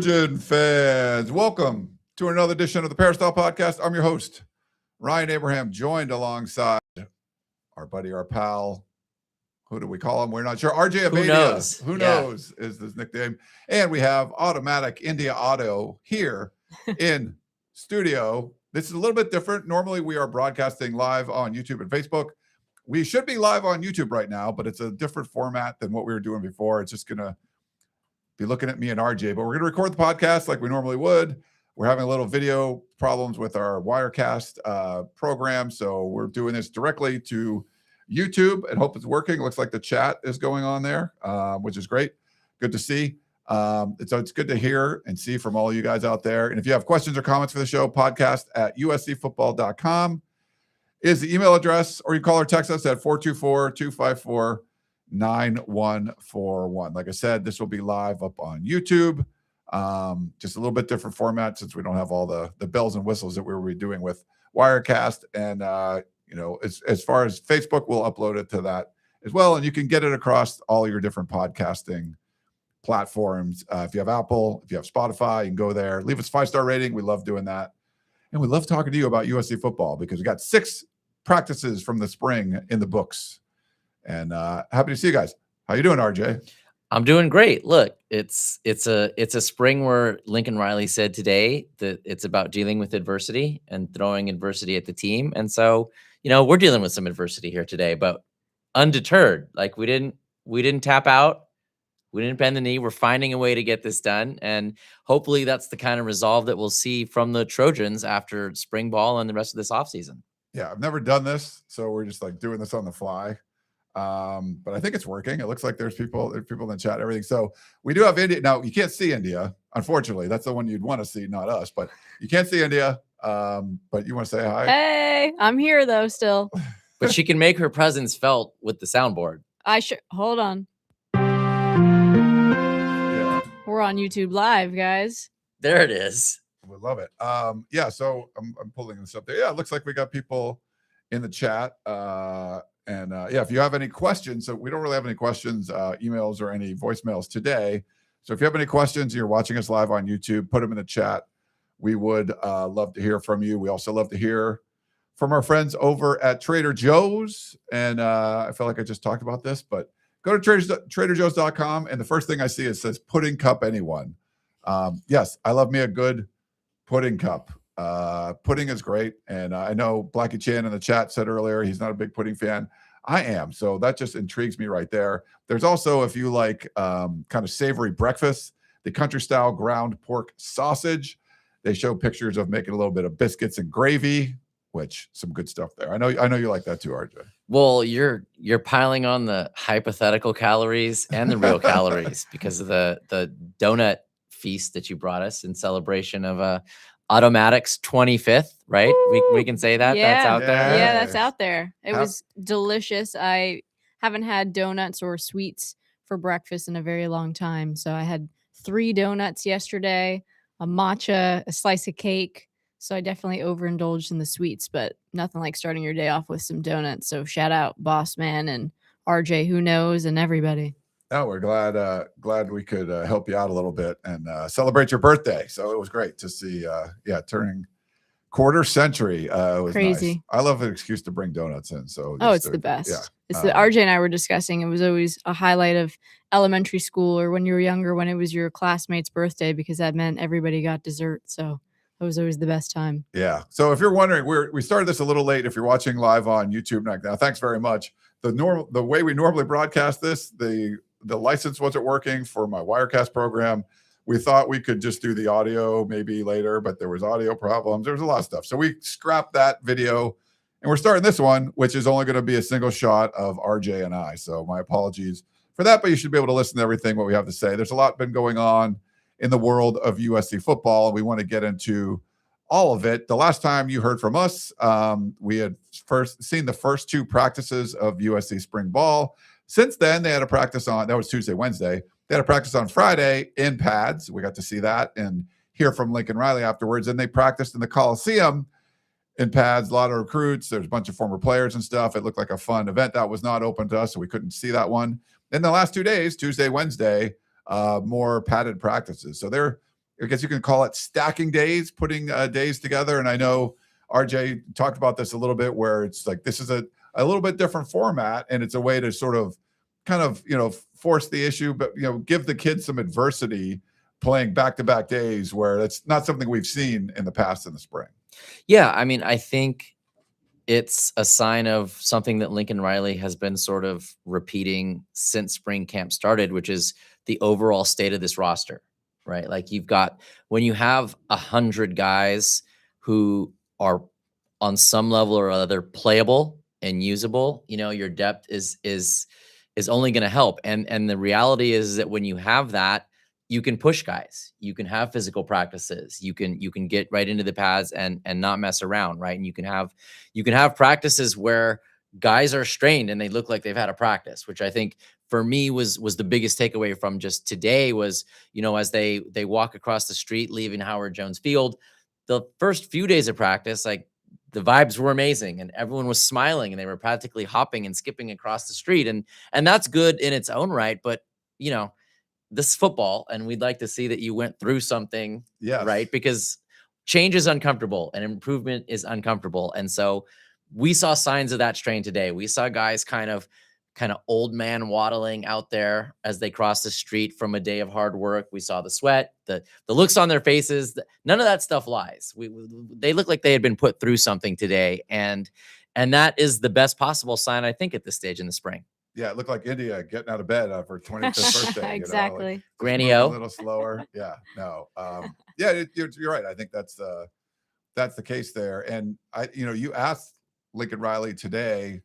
Trojan fans, welcome to another edition of the Peristyle Podcast. I'm your host, Ryan Abraham, joined alongside our buddy, our pal. Who do we call him? We're not sure. RJ Abeytia. Who knows is his nickname. And we have automatic India Otto here in studio. This is a little bit different. Normally, we are broadcasting live on YouTube and Facebook. We should be live on YouTube right now, but it's a different format than what we were doing before. It's just going to be looking at me and RJ, but we're going to record the podcast like we normally would. We're having a little video problems with our Wirecast program, so we're doing this directly to YouTube and hope it's working. It looks like the chat is going on there, which is great. Good to see. It's good to hear and see from all you guys out there. And if you have questions or comments for the show, podcast at uscfootball.com is the email address, or you call or text us at 424-254-9141. Like I said, this will be live up on YouTube. Just a little bit different format since we don't have all the bells and whistles that we were doing with Wirecast. And, as far as Facebook, we'll upload it to that as well. And you can get it across all your different podcasting platforms. If you have Apple, if you have Spotify, you can go there. Leave us a 5-star rating. We love doing that. And we love talking to you about USC football because we got 6 practices from the spring in the books. And happy to see you guys. How you doing, RJ? I'm doing great. Look, it's a spring where Lincoln Riley said today that it's about dealing with adversity and throwing adversity at the team. And so, we're dealing with some adversity here today, but undeterred. Like we didn't tap out. We didn't bend the knee. We're finding a way to get this done. And hopefully that's the kind of resolve that we'll see from the Trojans after spring ball and the rest of this offseason. Yeah, I've never done this. So we're just like doing this on the fly. But I think it's working. It looks like there's people in the chat, everything. So we do have India. Now you can't see India. Unfortunately, that's the one you'd want to see, not us, but you can't see India. But you want to say hi? Hey, I'm here though still. But she can make her presence felt with the soundboard. Hold on. Yeah. We're on YouTube Live, guys. There it is. We love it. So I'm pulling this up there. Yeah, it looks like we got people in the chat. If you have any questions, so we don't really have any questions, emails or any voicemails today. So if you have any questions, you're watching us live on YouTube, put them in the chat. We would love to hear from you. We also love to hear from our friends over at Trader Joe's. And I feel like I just talked about this, but go to traderjoes.com. And the first thing I see, it says pudding cup anyone. Yes, I love me a good pudding cup. Pudding is great. And I know Blackie Chan in the chat said earlier, he's not a big pudding fan. I am. So that just intrigues me right there. There's also, if you like kind of savory breakfast, the country style ground pork sausage. They show pictures of making a little bit of biscuits and gravy, which some good stuff there. I know you like that too, RJ. Well, you're piling on the hypothetical calories and the real calories because of the donut feast that you brought us in celebration of Automatic's 25th, right? We can say that. Yeah. That's out there. Yeah, that's out there. It was delicious. I haven't had donuts or sweets for breakfast in a very long time. So I had 3 donuts yesterday, a matcha, a slice of cake. So I definitely overindulged in the sweets, but nothing like starting your day off with some donuts. So shout out Boss Man and RJ, who knows, and everybody. No, we're glad we could help you out a little bit and celebrate your birthday. So it was great to see, turning quarter century. It was crazy. Nice. I love an excuse to bring donuts in. So it's the best. Yeah. It's the RJ and I were discussing. It was always a highlight of elementary school or when you were younger, when it was your classmate's birthday, because that meant everybody got dessert. So it was always the best time. Yeah. So if you're wondering, we started this a little late. If you're watching live on YouTube now, thanks very much. The way we normally broadcast this, the license wasn't working for my Wirecast program. We thought we could just do the audio maybe later, but there was audio problems. There was a lot of stuff. So we scrapped that video and we're starting this one, which is only going to be a single shot of RJ and I. So my apologies for that, but you should be able to listen to everything what we have to say. There's a lot been going on in the world of USC football, and we want to get into all of it. The last time you heard from us, we had first seen the first 2 practices of USC spring ball. Since then, they had a practice that was Tuesday, Wednesday. They had a practice on Friday in pads. We got to see that and hear from Lincoln Riley afterwards. And they practiced in the Coliseum in pads, a lot of recruits. There's a bunch of former players and stuff. It looked like a fun event. That was not open to us, so we couldn't see that one. Then the last 2 days, Tuesday, Wednesday, more padded practices. So they're I guess you can call it stacking days, putting days together. And I know RJ talked about this a little bit, where it's like this is a little bit different format, and it's a way to sort of kind of, force the issue, but, give the kids some adversity playing back-to-back days, where that's not something we've seen in the past in the spring. Yeah, I mean, I think it's a sign of something that Lincoln Riley has been sort of repeating since spring camp started, which is the overall state of this roster, right? Like when you have 100 guys who are on some level or other playable and usable, your depth is only going to help. And the reality is that when you have that, you can push guys, you can have physical practices, you can get right into the pads and not mess around, right? And you can have practices where guys are strained and they look like they've had a practice, which I think for me was the biggest takeaway from just today was, as they walk across the street leaving Howard Jones Field, the first few days of practice, like the vibes were amazing and everyone was smiling and they were practically hopping and skipping across the street. And that's good in its own right. But, this is football, and we'd like to see that you went through something, Yes. right? Because change is uncomfortable and improvement is uncomfortable. And so we saw signs of that strain today. We saw guys kind of old man waddling out there as they crossed the street from a day of hard work. We saw the sweat, the looks on their faces. None of that stuff lies. They look like they had been put through something today. And that is the best possible sign, I think, at this stage in the spring. Yeah, it looked like India getting out of bed for 25th birthday. Exactly. Like, Granny a O. little slower. Yeah, no. You're right. I think that's the case there. And you asked Lincoln Riley today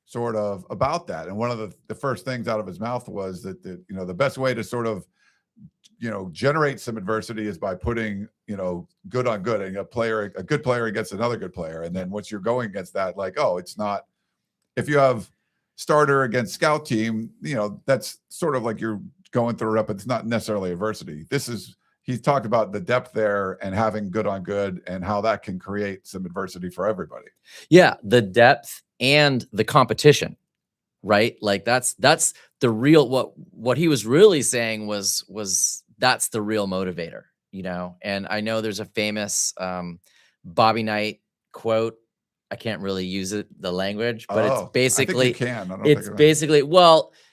sort of about that. And one of the first things out of his mouth was that the best way to sort of, generate some adversity is by putting, good on good, and a good player against another good player. And then once you're going against that, like, it's not, if you have starter against scout team, that's sort of like you're going through a rep. It's not necessarily adversity. He's talked about the depth there and having good on good and how that can create some adversity for everybody. Yeah, the depth and the competition, right? Like that's the real, what he was really saying was that's the real motivator, and I know there's a famous Bobby Knight quote. I can't really use the language, but it's basically, I think you can. I don't it's think basically,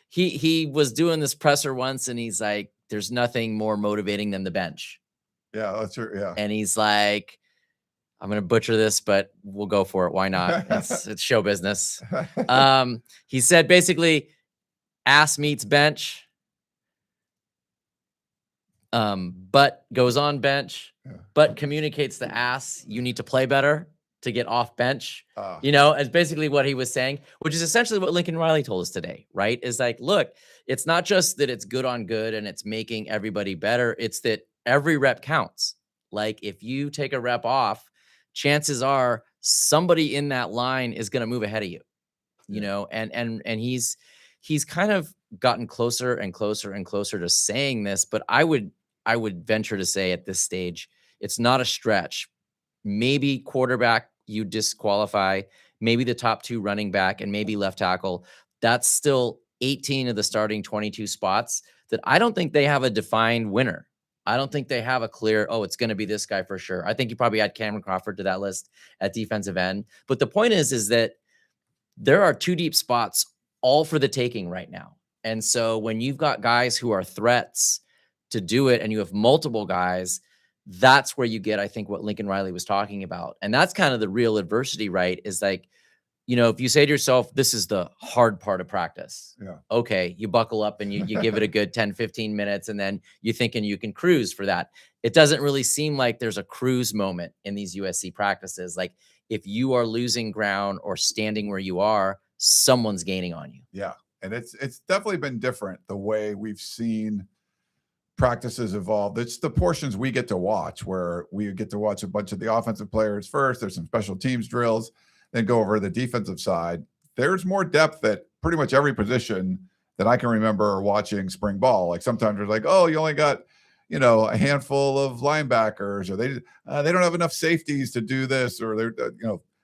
he was doing this presser once and he's like, there's nothing more motivating than the bench. Yeah, that's true. Yeah. And he's like, I'm going to butcher this, but we'll go for it. Why not? It's show business. He said basically ass meets bench. Butt goes on bench, butt communicates to ass. You need to play better to get off bench, as basically what he was saying, which is essentially what Lincoln Riley told us today, right? Is like, look, it's not just that it's good on good and it's making everybody better. It's that every rep counts. Like if you take a rep off, chances are somebody in that line is going to move ahead of you, and he's kind of gotten closer and closer and closer to saying this, but I would venture to say at this stage, it's not a stretch. Maybe quarterback you disqualify, maybe the top two running back and maybe left tackle. That's still 18 of the starting 22 spots that I don't think they have a defined winner. I don't think they have a clear, it's going to be this guy for sure. I think you probably add Cameron Crawford to that list at defensive end. But the point is that there are two deep spots all for the taking right now. And so when you've got guys who are threats to do it and you have multiple guys, that's where you get, I think, what Lincoln Riley was talking about. And that's kind of the real adversity, right? Is like, if you say to yourself, this is the hard part of practice. Yeah. Okay. You buckle up and you give it a good 10, 15 minutes. And then you're thinking you can cruise for that. It doesn't really seem like there's a cruise moment in these USC practices. Like if you are losing ground or standing where you are, someone's gaining on you. Yeah. And it's definitely been different the way we've seen practices evolve. It's the portions we get to watch where we get to watch a bunch of the offensive players first. There's some special teams drills, then go over the defensive side. There's more depth at pretty much every position that I can remember watching spring ball. Like sometimes there's like, you only got, a handful of linebackers, or they don't have enough safeties to do this, or they're,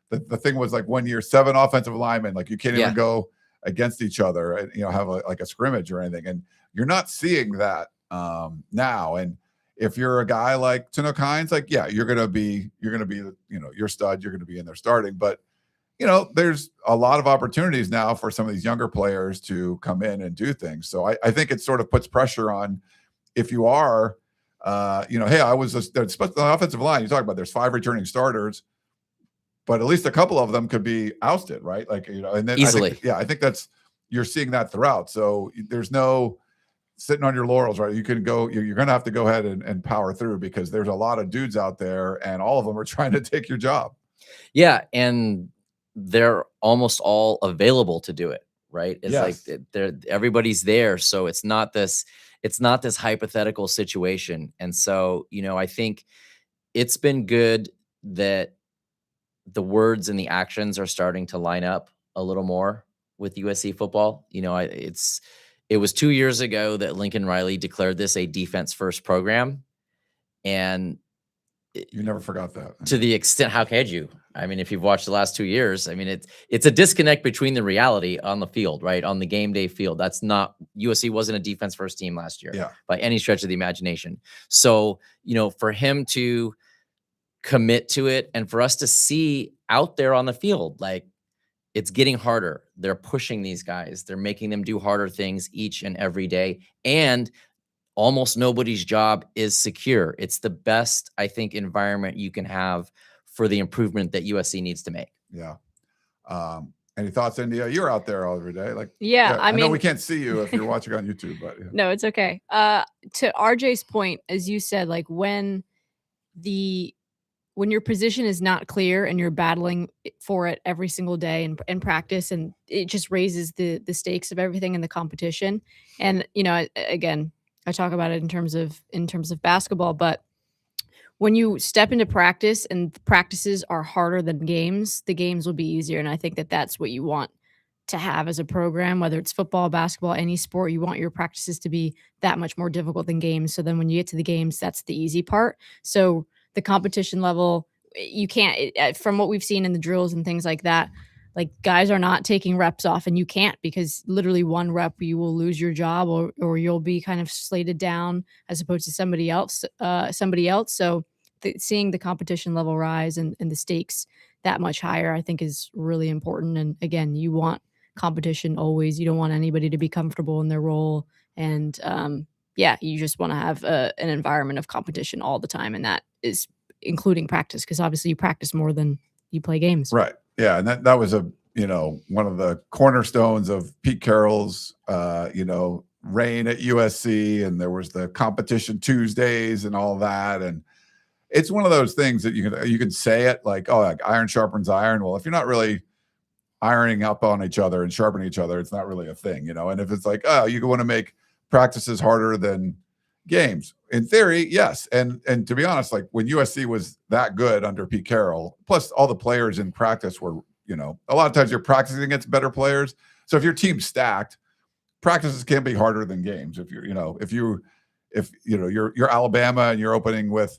the thing was like 1 year, 7 offensive linemen, like you can't even go against each other and, have a scrimmage or anything. And you're not seeing that now. And if you're a guy like Tanook Hines, like, yeah, you're gonna be, your stud, you're gonna be in there starting. But there's a lot of opportunities now for some of these younger players to come in and do things. So I think it sort of puts pressure on if you are, hey, I was the offensive line. You talk about there's 5 returning starters, but at least a couple of them could be ousted, right? Like, and then Easily. I think that's, you're seeing that throughout. So there's no sitting on your laurels, right? You can go, you're going to have to go ahead and power through, because there's a lot of dudes out there and all of them are trying to take your job. Yeah. And they're almost all available to do it, right? It's Yes. like everybody's there. So it's not this hypothetical situation. And so, I think it's been good that the words and the actions are starting to line up a little more with USC football. It was 2 years ago that Lincoln Riley declared this a defense first program. And You never forgot that. to the extent, how could you? I mean, if you've watched the last 2 years, I mean, it's a disconnect between the reality on the field, right? On the game day field. That's not, USC wasn't a defense first team last year by any stretch of the imagination. So, for him to commit to it and for us to see out there on the field, like, it's getting harder. They're pushing these guys. They're making them do harder things each and every day. And almost nobody's job is secure. It's the best, I think, environment you can have for the improvement that USC needs to make. Yeah. Any thoughts, India? You're out there all every day. Like, I know mean, we can't see you if you're watching on YouTube, but no, it's okay. To RJ's point, as you said, like when your position is not clear and you're battling for it every single day in practice, and it just raises the stakes of everything in the competition. And, again, I talk about it in terms of basketball, but when you step into practice and practices are harder than games, the games will be easier. And I think that that's what you want to have as a program, whether it's football, basketball, any sport. You want your practices to be that much more difficult than games. So then when you get to the games, that's the easy part. So the competition level, you can't, from what we've seen in the drills and things like that, like guys are not taking reps off, and you can't, because literally one rep, you will lose your job or you'll be kind of slated down as opposed to somebody else. So seeing the competition level rise and the stakes that much higher, I think is really important. And again, you want competition always. You don't want anybody to be comfortable in their role. And you just want to have an environment of competition all the time. And that is including practice, because obviously you practice more than you play games. Right. Yeah. And that was one of the cornerstones of Pete Carroll's, reign at USC. And there was the competition Tuesdays and all that. And it's one of those things that you can say it like, oh, like iron sharpens iron. Well, if you're not really ironing up on each other and sharpening each other, it's not really a thing, And if it's like, oh, you want to make practices harder than games, in theory, yes. And to be honest, like when USC was that good under Pete Carroll, plus all the players in practice were, a lot of times you're practicing against better players. So if your team's stacked, practices can be harder than games. If you're Alabama and you're opening with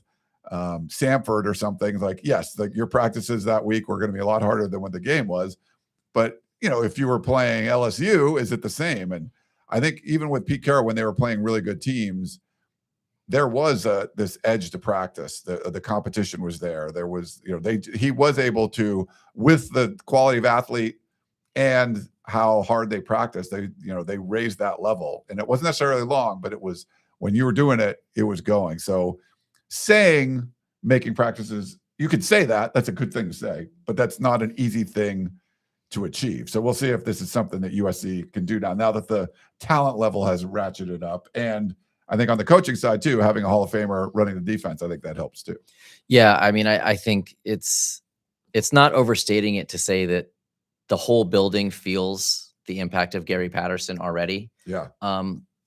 Samford or something, like, yes, like your practices that week were going to be a lot harder than what the game was. But, if you were playing LSU, is it the same? And I think even with Pete Carroll, when they were playing really good teams, there was this edge to practice. The competition was there. There was, he was able to, with the quality of athlete and how hard they practiced, they raised that level. And it wasn't necessarily long, but it was, when you were doing it, it was going. So making practices, you could say that's a good thing to say, but that's not an easy thing to achieve. So we'll see if this is something that USC can do now that the talent level has ratcheted up. And I think on the coaching side too, having a Hall of Famer running the defense, I think that helps too. Yeah. I mean, I think it's not overstating it to say that the whole building feels the impact of Gary Patterson already. Yeah.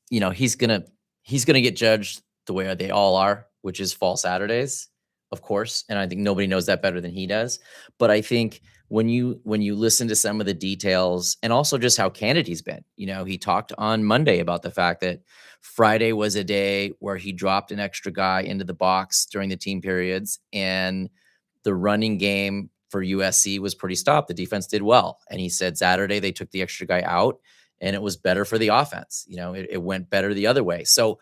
He's going to get judged the way they all are, which is fall Saturdays, of course. And I think nobody knows that better than he does. But I think when you listen to some of the details and also just how candid he's been, he talked on Monday about the fact that Friday was a day where he dropped an extra guy into the box during the team periods, and the running game for USC was pretty stopped. The defense did well. And he said Saturday they took the extra guy out and it was better for the offense. It went better the other way. So,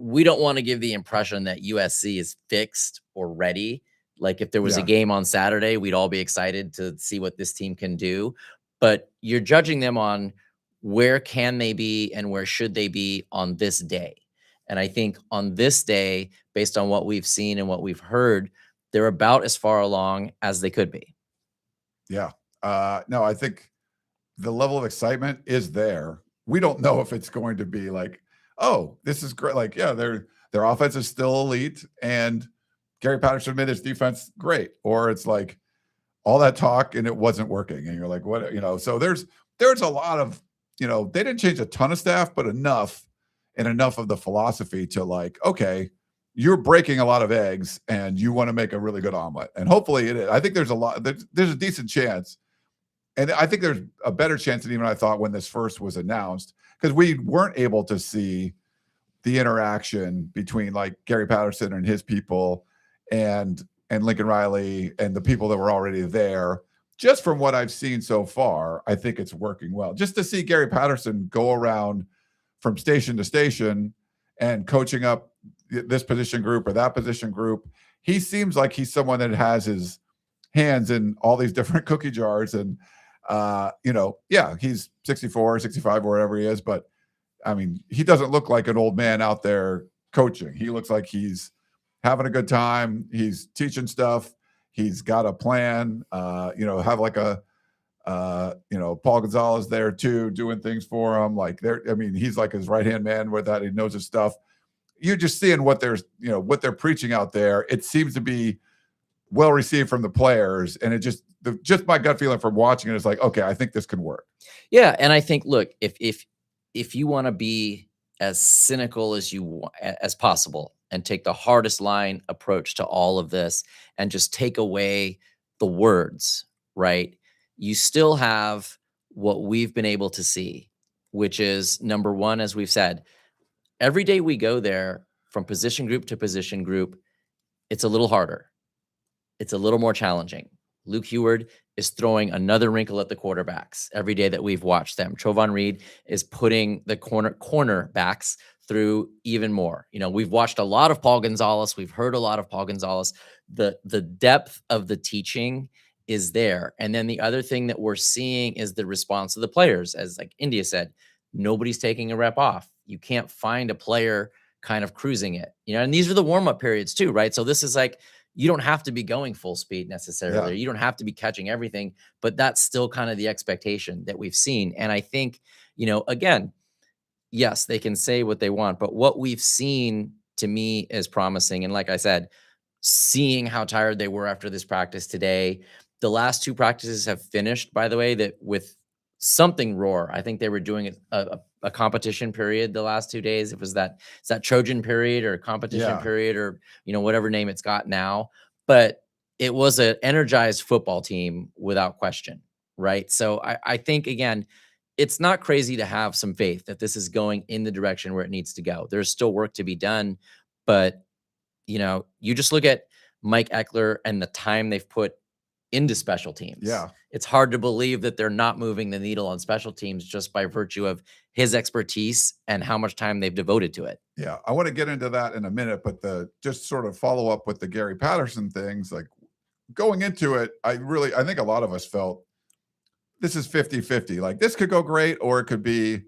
we don't want to give the impression that USC is fixed or ready. Like if there was a game on Saturday, we'd all be excited to see what this team can do. But you're judging them on where can they be and where should they be on this day. And I think on this day, based on what we've seen and what we've heard, they're about as far along as they could be. Yeah. No, I think the level of excitement is there. We don't know if it's going to be like, oh, this is great. Like, yeah, their offense is still elite, and Gary Patterson made his defense great. Or it's like all that talk and it wasn't working. And you're like, what, so there's a lot of, they didn't change a ton of staff, but enough of the philosophy to like, okay, you're breaking a lot of eggs and you want to make a really good omelet. And hopefully it is. I think there's a decent chance. And I think there's a better chance than even I thought when this first was announced, because we weren't able to see the interaction between like Gary Patterson and his people and Lincoln Riley and the people that were already there. Just from what I've seen so far, I think it's working well. Just to see Gary Patterson go around from station to station and coaching up this position group or that position group, he seems like he's someone that has his hands in all these different cookie jars. And, he's 64, 65, or whatever he is. But, I mean, he doesn't look like an old man out there coaching. He looks like he's having a good time. He's teaching stuff. He's got a plan, have like a, Paul Gonzalez there too, doing things for him. Like he's like his right-hand man with that. He knows his stuff. You're just seeing what they're preaching out there. It seems to be well received from the players. And it just my gut feeling from watching it is like, okay, I think this can work. Yeah. And I think, look, if you want to be as cynical as possible and take the hardest line approach to all of this and just take away the words, right? You still have what we've been able to see, which is number one, as we've said, every day we go there from position group to position group, it's a little harder. It's a little more challenging. Luke Heward is throwing another wrinkle at the quarterbacks every day that we've watched them. Trojan Reed is putting the cornerbacks through even more. We've watched a lot of Paul Gonzalez. We've heard a lot of Paul Gonzalez. The depth of the teaching is there. And then the other thing that we're seeing is the response of the players. As like India said, nobody's taking a rep off. You can't find a player kind of cruising it, and these are the warm-up periods too, right? So this is like, you don't have to be going full speed necessarily. Yeah. You don't have to be catching everything, but that's still kind of the expectation that we've seen. And I think, again, yes, they can say what they want, but what we've seen to me is promising. And like I said, seeing how tired they were after this practice today, the last two practices have finished, by the way, that with something roar. I think they were doing a competition period the last 2 days. It was that Trojan period or competition period or, whatever name it's got now. But it was an energized football team without question, right? So I think, again, it's not crazy to have some faith that this is going in the direction where it needs to go. There's still work to be done. But, you just look at Mike Eckler and the time they've put into special teams. Yeah. It's hard to believe that they're not moving the needle on special teams just by virtue of his expertise and how much time they've devoted to it. Yeah. I want to get into that in a minute, but just sort of follow up with the Gary Patterson things, like going into it, I think a lot of us felt this is 50-50. Like this could go great or it could be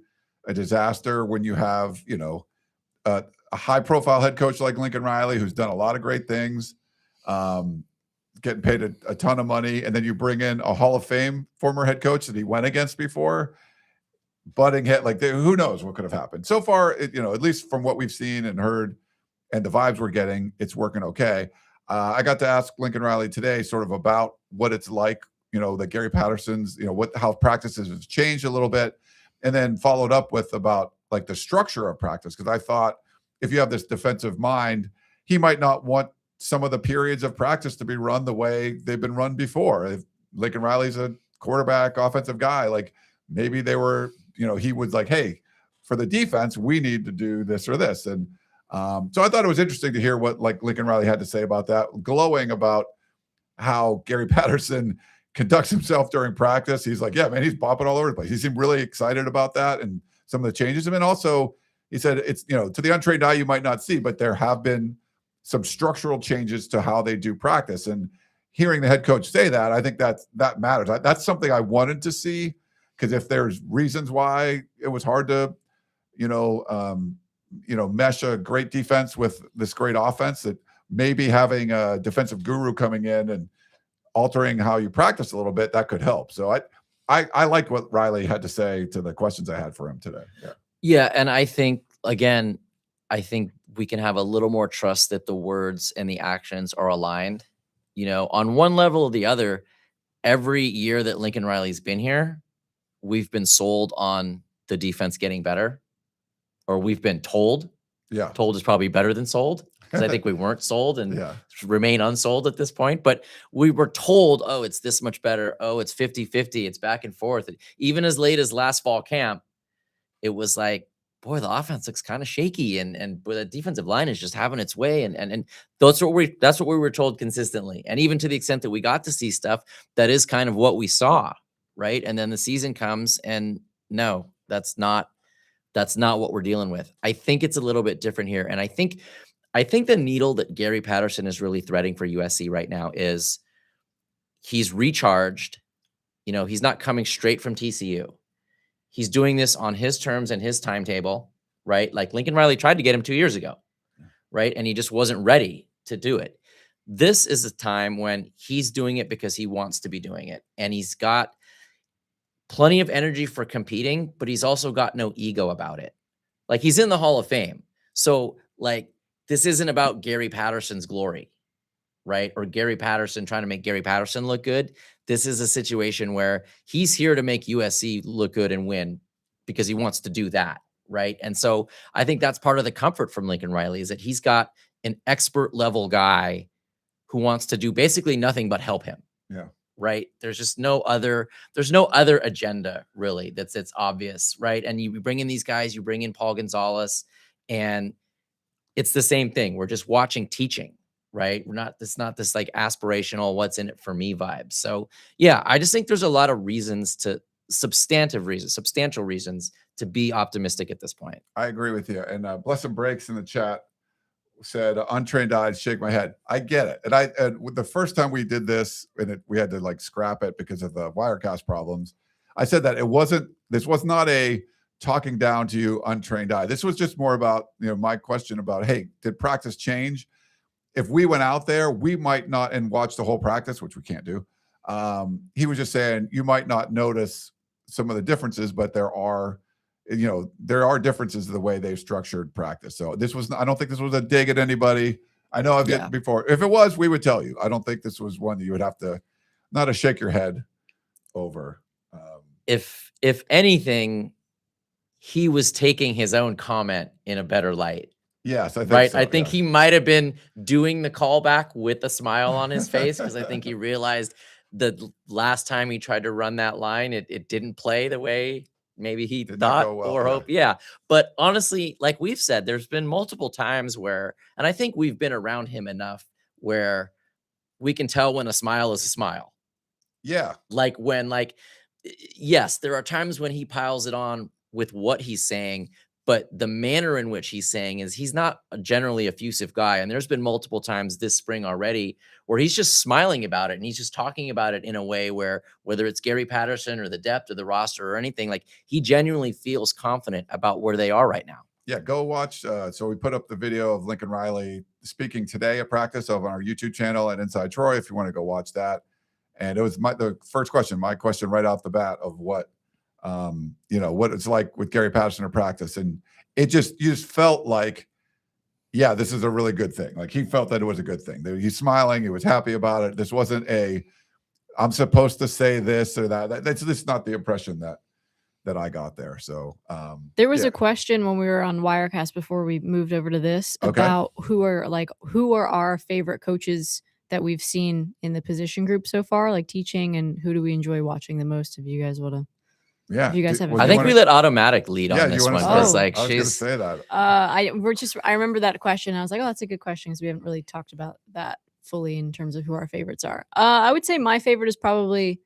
a disaster when you have, a high profile head coach like Lincoln Riley, who's done a lot of great things. Getting paid a ton of money, and then you bring in a Hall of Fame former head coach that he went against before, butting head, who knows what could have happened. So far, at least from what we've seen and heard and the vibes we're getting, it's working okay. I got to ask Lincoln Riley today sort of about what it's like, that Gary Patterson's, how practices have changed a little bit, and then followed up with about like the structure of practice. Because I thought if you have this defensive mind, he might not want some of the periods of practice to be run the way they've been run before. If Lincoln Riley's a quarterback, offensive guy, like maybe they were, he was like, hey, for the defense, we need to do this or this. And so I thought it was interesting to hear what like Lincoln Riley had to say about that, glowing about how Gary Patterson conducts himself during practice. He's like, yeah, man, he's bopping all over the place. He seemed really excited about that and some of the changes. And then also, he said it's, to the untrained eye, you might not see, but there have been some structural changes to how they do practice. And hearing the head coach say that, I think that matters. That's something I wanted to see, because if there's reasons why it was hard to, mesh a great defense with this great offense, that maybe having a defensive guru coming in and altering how you practice a little bit, that could help. So I liked what Riley had to say to the questions I had for him today. Yeah. And I think, again, we can have a little more trust that the words and the actions are aligned. On one level or the other, every year that Lincoln Riley's been here, we've been sold on the defense getting better, or we've been told. Yeah. Told is probably better than sold, because I think we weren't sold and remain unsold at this point. But we were told, oh, it's this much better. Oh, it's 50-50. It's back and forth. Even as late as last fall camp, it was like, boy, the offense looks kind of shaky, and the defensive line is just having its way. And that's what we were told consistently. And even to the extent that we got to see stuff, that is kind of what we saw, right? And then the season comes, and no, that's not what we're dealing with. I think it's a little bit different here. And I think the needle that Gary Patterson is really threading for USC right now is he's recharged. He's not coming straight from TCU. He's doing this on his terms and his timetable, right? Like Lincoln Riley tried to get him 2 years ago, right? And he just wasn't ready to do it. This is a time when he's doing it because he wants to be doing it. And he's got plenty of energy for competing, but he's also got no ego about it. Like, he's in the Hall of Fame. So, like, this isn't about Gary Patterson's glory, right? Or Gary Patterson trying to make Gary Patterson look good. This is a situation where he's here to make USC look good and win because he wants to do that, right? And so I think that's part of the comfort from Lincoln Riley, is that he's got an expert level guy who wants to do basically nothing but help him. Yeah. Right. There's no other agenda really that's obvious, right? And you bring in these guys, you bring in Paul Gonzalez, and it's the same thing. We're just watching teaching, right? It's not this like aspirational, what's in it for me vibes. So yeah, I just think there's a lot of substantial reasons to be optimistic at this point. I agree with you. And Blessing Breaks in the chat said, untrained eyes, shake my head. I get it. And the first time we did this, and we had to like scrap it because of the Wirecast problems, I said that this was not a talking down to you untrained eye. This was just more about, my question about, hey, did practice change? If we went out there, we might not, and watch the whole practice, which we can't do. He was just saying, you might not notice some of the differences, but there are differences in the way they've structured practice. So I don't think this was a dig at anybody. I know I've hit before. If it was, we would tell you. I don't think this was one that you would have to, not to shake your head over. If anything, he was taking his own comment in a better light. Yes, I think right. so, I think he might have been doing the callback with a smile on his face, because I think he realized the last time he tried to run that line, it didn't play the way maybe he thought or hoped. Yeah. But honestly, like we've said, there's been multiple times where, and I think we've been around him enough where we can tell when a smile is a smile. Yeah. Like yes, there are times when he piles it on with what he's saying, but the manner in which he's saying is he's not a generally effusive guy. And there's been multiple times this spring already where he's just smiling about it, and he's just talking about it in a way where, whether it's Gary Patterson or the depth of the roster or anything, like, he genuinely feels confident about where they are right now. Yeah, go watch. So we put up the video of Lincoln Riley speaking today at practice on our YouTube channel at Inside Troy, if you want to go watch that. And it was the first question, my question right off the bat, of what it's like with Gary Patterson at practice. And you just felt like, yeah, this is a really good thing. Like, he felt that it was a good thing. He's smiling. He was happy about it. This wasn't I'm supposed to say this or that. That's just not the impression that I got there. So there was a question when we were on Wirecast before we moved over to this about who are our favorite coaches that we've seen in the position group so far, like teaching, and who do we enjoy watching the most? If you guys want to. Yeah. If you guys have I think we let Automatic lead on this one. Because like, I was going to say that. I remember that question. I was like, oh, that's a good question, because we haven't really talked about that fully in terms of who our favorites are. I would say my favorite is probably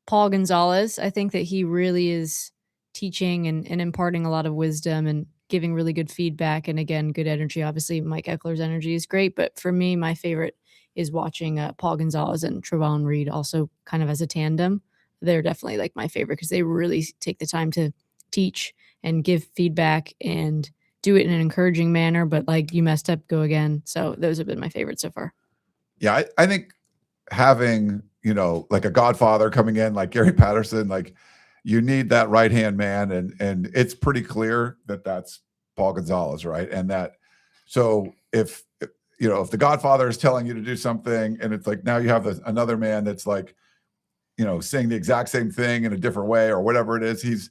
Paul Gonzalez. I think that he really is teaching and imparting a lot of wisdom, and giving really good feedback. And again, good energy. Obviously, Mike Eckler's energy is great. But for me, my favorite is watching Paul Gonzalez and Trojan Reed also kind of as a tandem. They're definitely like my favorite because they really take the time to teach and give feedback and do it in an encouraging manner. But like, you messed up, go again. So those have been my favorites so far. Yeah, I think having, like a godfather coming in like Gary Patterson, like you need that right-hand man. And it's pretty clear that that's Paul Gonzalez, right? And so if the godfather is telling you to do something and it's like, now you have another man that's like, saying the exact same thing in a different way or whatever it is,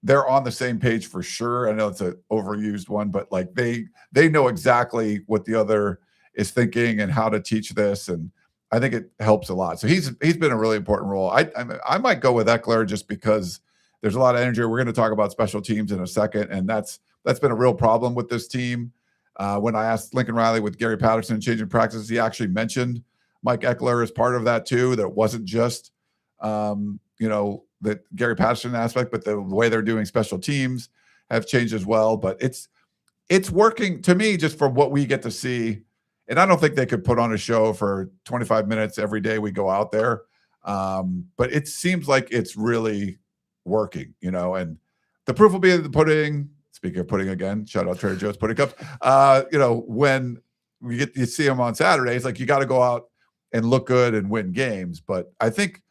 they're on the same page for sure. I know it's an overused one, but like they know exactly what the other is thinking and how to teach this. And I think it helps a lot. So he's been a really important role. I might go with Eckler just because there's a lot of energy. We're going to talk about special teams in a second. And that's been a real problem with this team. When I asked Lincoln Riley with Gary Patterson changing practices, he actually mentioned Mike Eckler as part of that too, that it wasn't just, the Gary Patterson aspect, but the way they're doing special teams have changed as well. But it's working to me just from what we get to see. And I don't think they could put on a show for 25 minutes every day we go out there. But it seems like it's really working, and the proof will be in the pudding. Speaking of pudding again, shout out Trader Joe's Pudding Cups. When you see them on Saturdays, like you got to go out and look good and win games. But I think,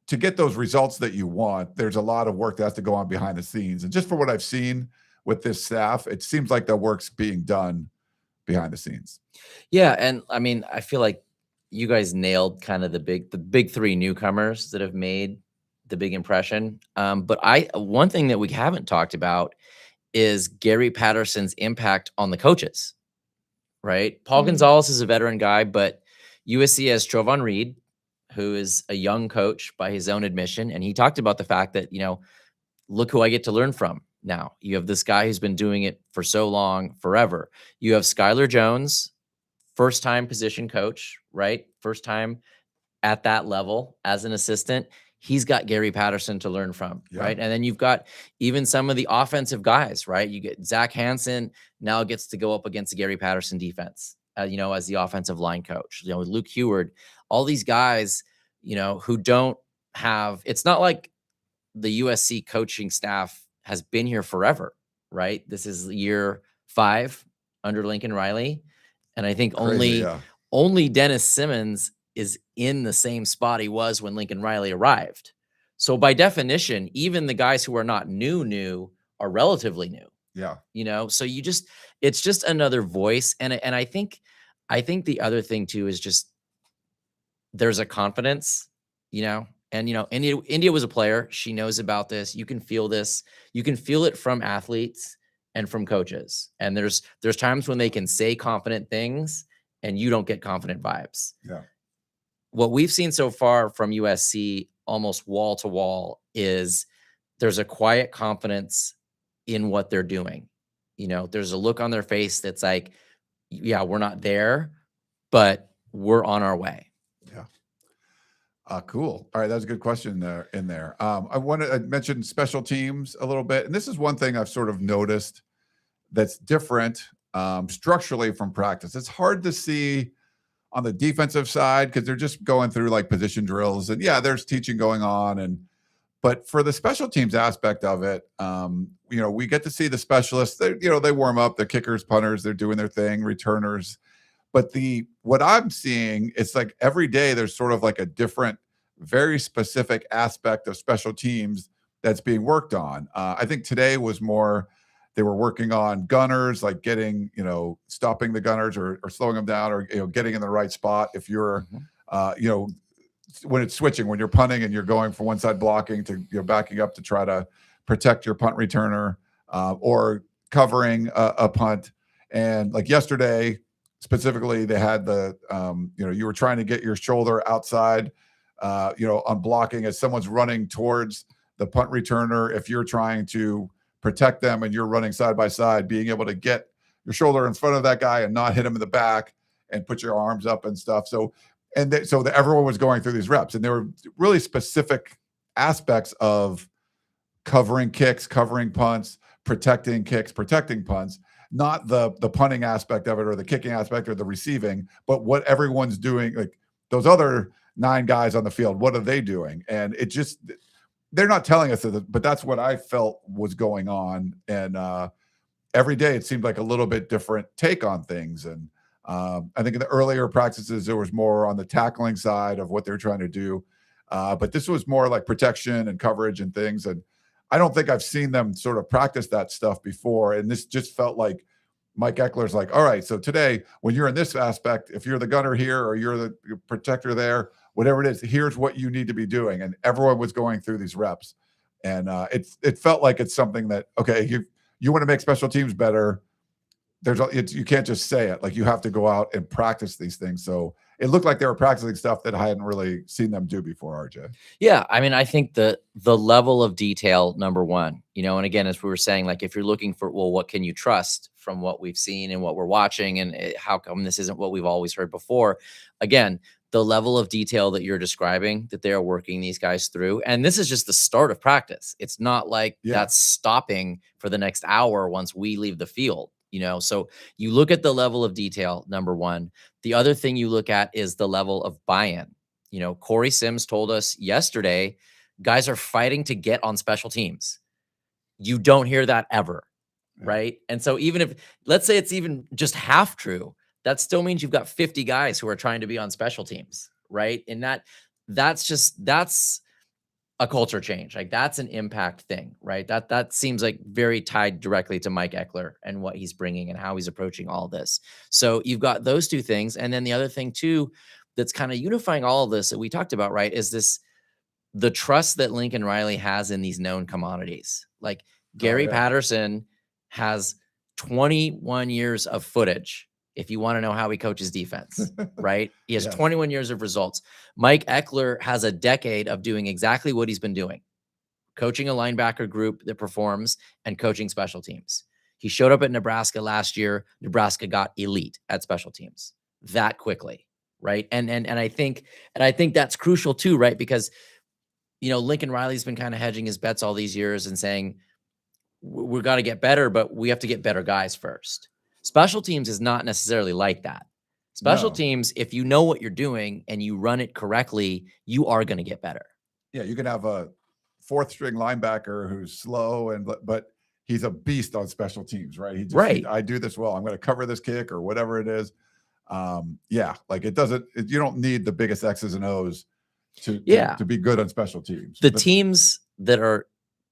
to get those results that you want, there's a lot of work that has to go on behind the scenes. And just for what I've seen with this staff, it seems like the work's being done behind the scenes. Yeah. And I mean, I feel like you guys nailed kind of the big three newcomers that have made the big impression. But one thing that we haven't talked about is Gary Patterson's impact on the coaches, right? Paul Gonzalez is a veteran guy, but USC has Trojan Reed, who is a young coach by his own admission. And he talked about the fact that, look who I get to learn from now. You have this guy who's been doing it for so long, forever. You have Skylar Jones, first-time position coach, right? First time at that level as an assistant. He's got Gary Patterson to learn from, right? And then you've got even some of the offensive guys, right? You get Zach Hansen now gets to go up against the Gary Patterson defense, as the offensive line coach. Luke Heward, all these guys, who don't have. It's not like the USC coaching staff has been here forever, right? This is year 5 under Lincoln Riley, and I think only Dennis Simmons is in the same spot he was when Lincoln Riley arrived. So by definition, even the guys who are not new are relatively new. Yeah. So it's just another voice. And I think the other thing too is just there's a confidence, and India was a player. She knows about this. You can feel this. You can feel it from athletes and from coaches. And there's times when they can say confident things and you don't get confident vibes. Yeah. What we've seen so far from USC, almost wall to wall, is there's a quiet confidence in what they're doing. There's a look on their face that's like, yeah, we're not there, but we're on our way. Yeah. Cool. All right. That was a good question there. I mentioned special teams a little bit. And this is one thing I've sort of noticed that's different structurally from practice. It's hard to see on the defensive side because they're just going through like position drills, and there's teaching going on. But for the special teams aspect of it, we get to see the specialists. They warm up, the kickers, punters, they're doing their thing, returners. But what I'm seeing, it's like every day there's sort of like a different, very specific aspect of special teams that's being worked on. I think today was more, they were working on gunners, like getting, stopping the gunners or slowing them down, or, getting in the right spot. If you're, when it's switching, when you're punting and you're going from one side blocking to you're backing up to try to protect your punt returner, or covering a punt. And like yesterday, specifically, they had you were trying to get your shoulder outside, on blocking as someone's running towards the punt returner. If you're trying to protect them and you're running side by side, being able to get your shoulder in front of that guy and not hit him in the back and put your arms up and stuff. So everyone was going through these reps, and there were really specific aspects of covering kicks, covering punts, protecting kicks, protecting punts, not the punting aspect of it or the kicking aspect or the receiving, but what everyone's doing, like those other 9 guys on the field, what are they doing? And it just, they're not telling us that, but that's what I felt was going on. And every day it seemed like a little bit different take on things. And I think in the earlier practices, there was more on the tackling side of what they're trying to do. But this was more like protection and coverage and things. And I don't think I've seen them sort of practice that stuff before. And this just felt like Mike Eckler's like, all right, so today, when you're in this aspect, if you're the gunner here or you're the protector there, whatever it is, here's what you need to be doing. And everyone was going through these reps. And it felt like it's something that, okay, you want to make special teams better. You can't just say it. Like, you have to go out and practice these things. So it looked like they were practicing stuff that I hadn't really seen them do before, RJ. Yeah, I mean, I think the level of detail, number one, and again, as we were saying, like, if you're looking for, well, what can you trust from what we've seen and what we're watching, and how come this isn't what we've always heard before? Again, the level of detail that you're describing that they are working these guys through, and this is just the start of practice. It's not like that's stopping for the next hour once we leave the field. So you look at the level of detail, number one. The other thing you look at is the level of buy-in. Corey Sims told us yesterday, guys are fighting to get on special teams. You don't hear that ever, right? And so even if, let's say it's even just half true, that still means you've got 50 guys who are trying to be on special teams, right? And that's a culture change. Like, that's an impact thing, right? That seems like very tied directly to Mike Eckler and what he's bringing and how he's approaching all this. So you've got those two things. And then the other thing too, that's kind of unifying all of this that we talked about, right, is the trust that Lincoln Riley has in these known commodities. Like, Gary Patterson has 21 years of footage, if you want to know how he coaches defense, right? He has 21 years of results. Mike Eckler has a decade of doing exactly what he's been doing, coaching a linebacker group that performs and coaching special teams. He showed up at Nebraska last year. Nebraska got elite at special teams that quickly, right? And I think that's crucial too, right? Because Lincoln Riley's been kind of hedging his bets all these years and saying, we've got to get better, but we have to get better guys first. Special teams is not necessarily like that. Special teams, if you know what you're doing and you run it correctly, you are going to get better. Yeah, you can have a 4th string linebacker who's slow, but he's a beast on special teams, right? I do this well. I'm going to cover this kick or whatever it is. Like, you don't need the biggest X's and O's to be good on special teams. The teams that are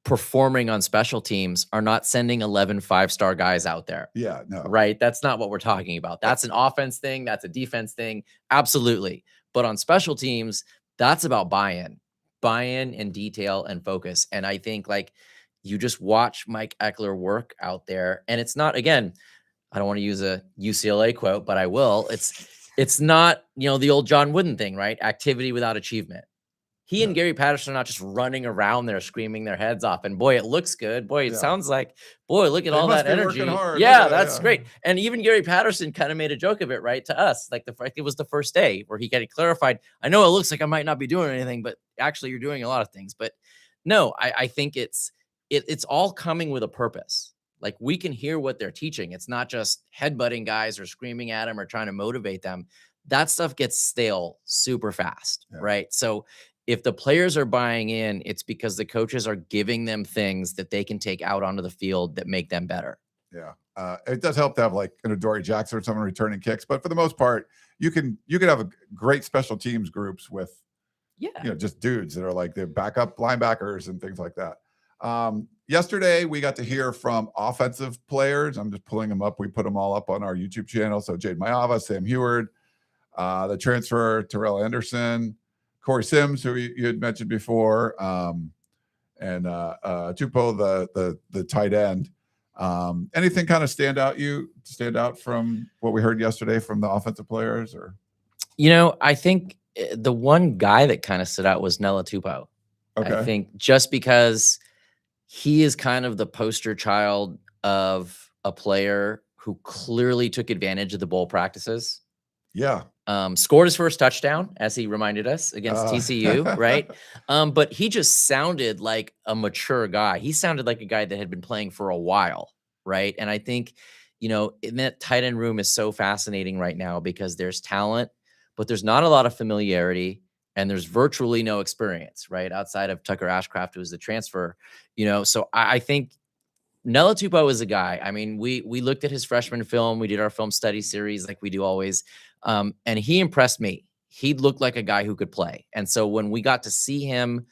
performing on special teams are not sending 11 5-star guys out there. Yeah, no. Right? That's not what we're talking about. That's an offense thing. That's a defense thing. Absolutely. But on special teams, that's about buy-in and detail and focus. And I think, like, you just watch Mike Eckler work out there, and it's not, again, I don't want to use a UCLA quote, but I will. It's not, the old John Wooden thing, right? Activity without achievement. He and Gary Patterson are not just running around there screaming their heads off. And boy, it looks good. Boy, it sounds like, look at all that energy. Yeah, that's great. And even Gary Patterson kind of made a joke of it, right, to us. Like, it was the first day where he kind of clarified, I know it looks like I might not be doing anything, but actually you're doing a lot of things. But no, I think it's all coming with a purpose. Like, we can hear what they're teaching. It's not just headbutting guys or screaming at them or trying to motivate them. That stuff gets stale super fast, right? So if the players are buying in, it's because the coaches are giving them things that they can take out onto the field that make them better. Yeah. It does help to have, like, an Adoree Jackson or someone returning kicks, but for the most part, you can have a great special teams groups with, just dudes that are like the backup linebackers and things like that. Yesterday, we got to hear from offensive players. I'm just pulling them up. We put them all up on our YouTube channel. So Jade Mayava, Sam Heward, the transfer, Terrell Anderson, Corey Sims, who you had mentioned before, and Tupou, the tight end. Anything kind of stand out from what we heard yesterday from the offensive players? Or I think the one guy that kind of stood out was Nella Tupou. Okay. I think just because he is kind of the poster child of a player who clearly took advantage of the bowl practices. Yeah. Scored his first touchdown, as he reminded us, against TCU, right? But he just sounded like a mature guy. He sounded like a guy that had been playing for a while, right? And I think, in that tight end room is so fascinating right now because there's talent, but there's not a lot of familiarity and there's virtually no experience, right? Outside of Tucker Ashcraft, who was the transfer, So I think Nella Tupou is a guy. I mean, we looked at his freshman film. We did our film study series like we do always. And he impressed me. He looked like a guy who could play. And so when we got to see him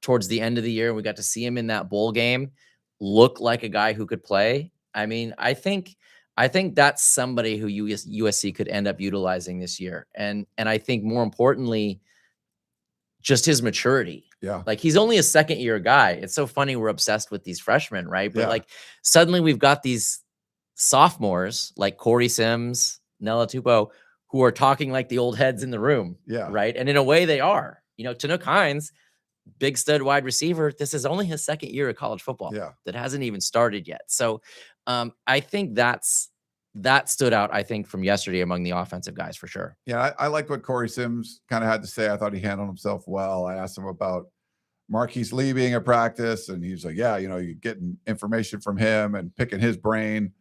towards the end of the year, we got to see him in that bowl game look like a guy who could play. I mean, I think that's somebody who USC could end up utilizing this year. And I think more importantly, just his maturity. Yeah. Like he's only a second year guy. It's so funny. We're obsessed with these freshmen, right? But Yeah. like suddenly we've got these sophomores like Corey Sims, Nella Tupou, who are talking like the old heads in the room. Yeah. Right. And in a way they are, Tanook Hines, big stud wide receiver. This is only his second year of college football. Yeah. That hasn't even started yet. So I think that stood out, I think, from yesterday among the offensive guys for sure. Yeah, I like what Corey Sims kind of had to say. I thought he handled himself well. I asked him about Marquise Lee being at practice, and he's like, yeah, you're getting information from him and picking his brain,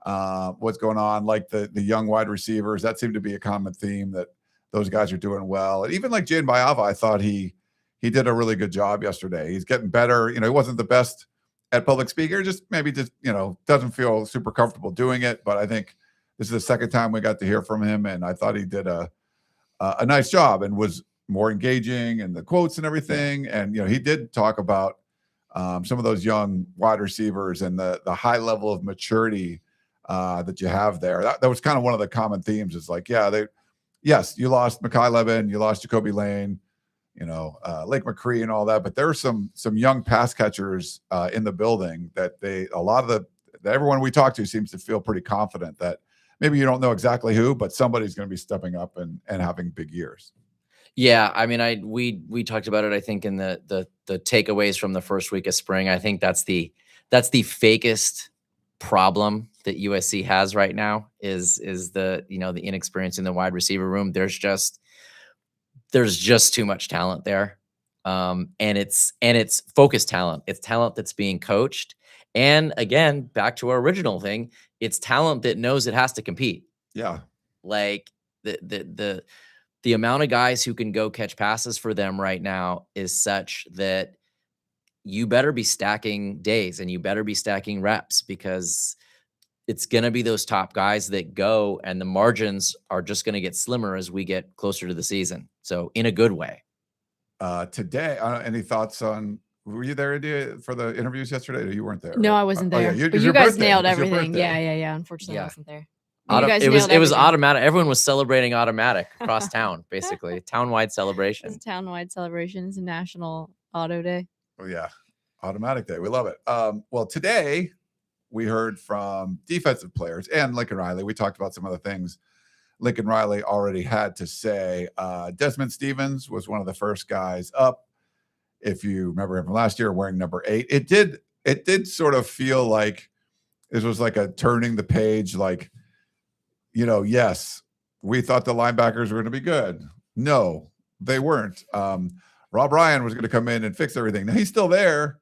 what's going on, like the young wide receivers. That seemed to be a common theme, that those guys are doing well. And even like Jaden Bayava, I thought he did a really good job yesterday. He's getting better. He wasn't the best at public speaker, just doesn't feel super comfortable doing it. But I think this is the second time we got to hear from him, and I thought he did a nice job and was more engaging and the quotes and everything. And he did talk about some of those young wide receivers and the high level of maturity that you have there. That was kind of one of the common themes. Is like, yes, you lost Mekhi Levin, you lost Jacoby Lane, Lake McCree and all that, but there are some young pass catchers in the building that everyone we talk to seems to feel pretty confident that maybe you don't know exactly who, but somebody's going to be stepping up and having big years. Yeah, I mean, we talked about it, I think, in the takeaways from the first week of spring. I think that's the fakest problem that USC has right now is the the inexperience in the wide receiver room. There's just too much talent there. And it's focused talent. It's talent that's being coached. And again, back to our original thing, it's talent that knows it has to compete. Yeah. Like the amount of guys who can go catch passes for them right now is such that you better be stacking days and you better be stacking reps, because it's going to be those top guys that go, and the margins are just going to get slimmer as we get closer to the season. So in a good way. Today, any thoughts on, were you there, India, for the interviews yesterday? Or you weren't there? No, I wasn't there. Yeah, but you guys nailed everything. Yeah. Unfortunately, I wasn't there. It was automatic. Everyone was celebrating automatic across town, basically. Town-wide celebration. It's a town-wide celebration. It's a National Auto Day. Oh, yeah. Automatic Day. We love it. Well, today we heard from defensive players and Lincoln Riley. We talked about some other things Lincoln Riley already had to say. Desmond Stevens was one of the first guys up. If you remember him from last year, wearing number 8. It did sort of feel like this was like a turning the page, like, yes, we thought the linebackers were going to be good. No, they weren't. Rob Ryan was going to come in and fix everything. Now he's still there,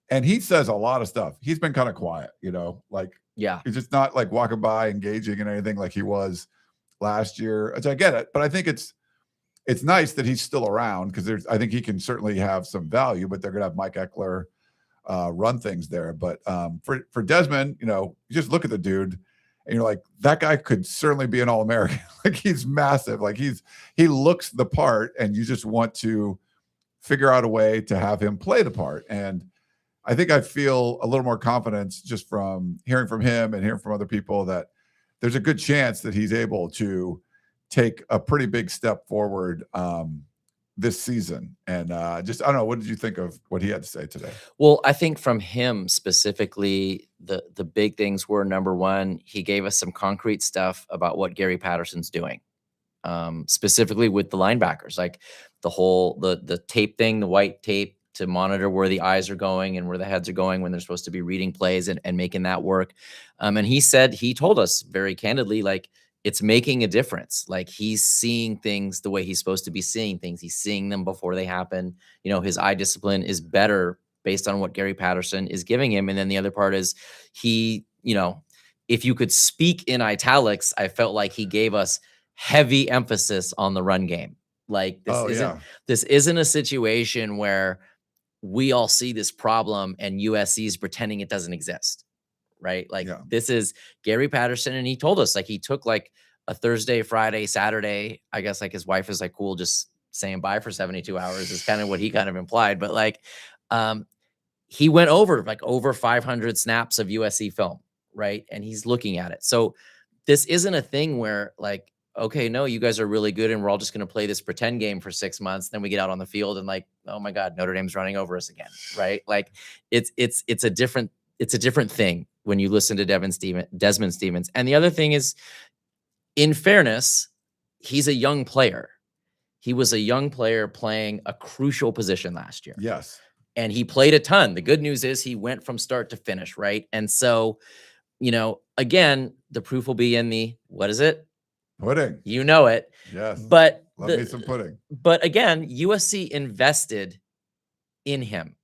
and he says a lot of stuff. He's been kind of quiet, he's just not like walking by, engaging in anything like he was last year. Which I get it, but I think it's nice that he's still around, because I think he can certainly have some value. But they're going to have Mike Eckler run things there. But for Desmond, you just look at the dude, and you're like, that guy could certainly be an All-American. Like, he's massive. Like, he looks the part, and you just want to figure out a way to have him play the part. And I think I feel a little more confidence just from hearing from him and hearing from other people that there's a good chance that he's able to take a pretty big step forward this season. And I don't know, what did you think of what he had to say today? Well, I think from him specifically, the big things were, number one, he gave us some concrete stuff about what Gary Patterson's doing, specifically with the linebackers, like the tape thing, the white tape, to monitor where the eyes are going and where the heads are going when they're supposed to be reading plays and making that work. And he told us very candidly, like, it's making a difference. Like, he's seeing things the way he's supposed to be seeing things. He's seeing them before they happen. His eye discipline is better based on what Gary Patterson is giving him. And then the other part is he, if you could speak in italics, I felt like he gave us heavy emphasis on the run game. Like, this isn't a situation where we all see this problem and USC is pretending it doesn't exist. Right. Like, this is Gary Patterson. And he told us, like, he took like a Thursday, Friday, Saturday. I guess like his wife is like, cool, just saying bye for 72 hours is kind of what he kind of implied. But like, he went over 500 snaps of USC film. Right. And he's looking at it. So this isn't a thing where like, okay, no, you guys are really good and we're all just going to play this pretend game for 6 months. Then we get out on the field and like, oh my God, Notre Dame's running over us again. Right. Like, it's a different thing when you listen to Desmond Stevens. And the other thing is, in fairness, he's a young player. He was a young player playing a crucial position last year. Yes. And he played a ton. The good news is he went from start to finish, right? And so, again, the proof will be in the, what is it? Pudding. You know it. Yes. But Love me some pudding. But again, USC invested in him.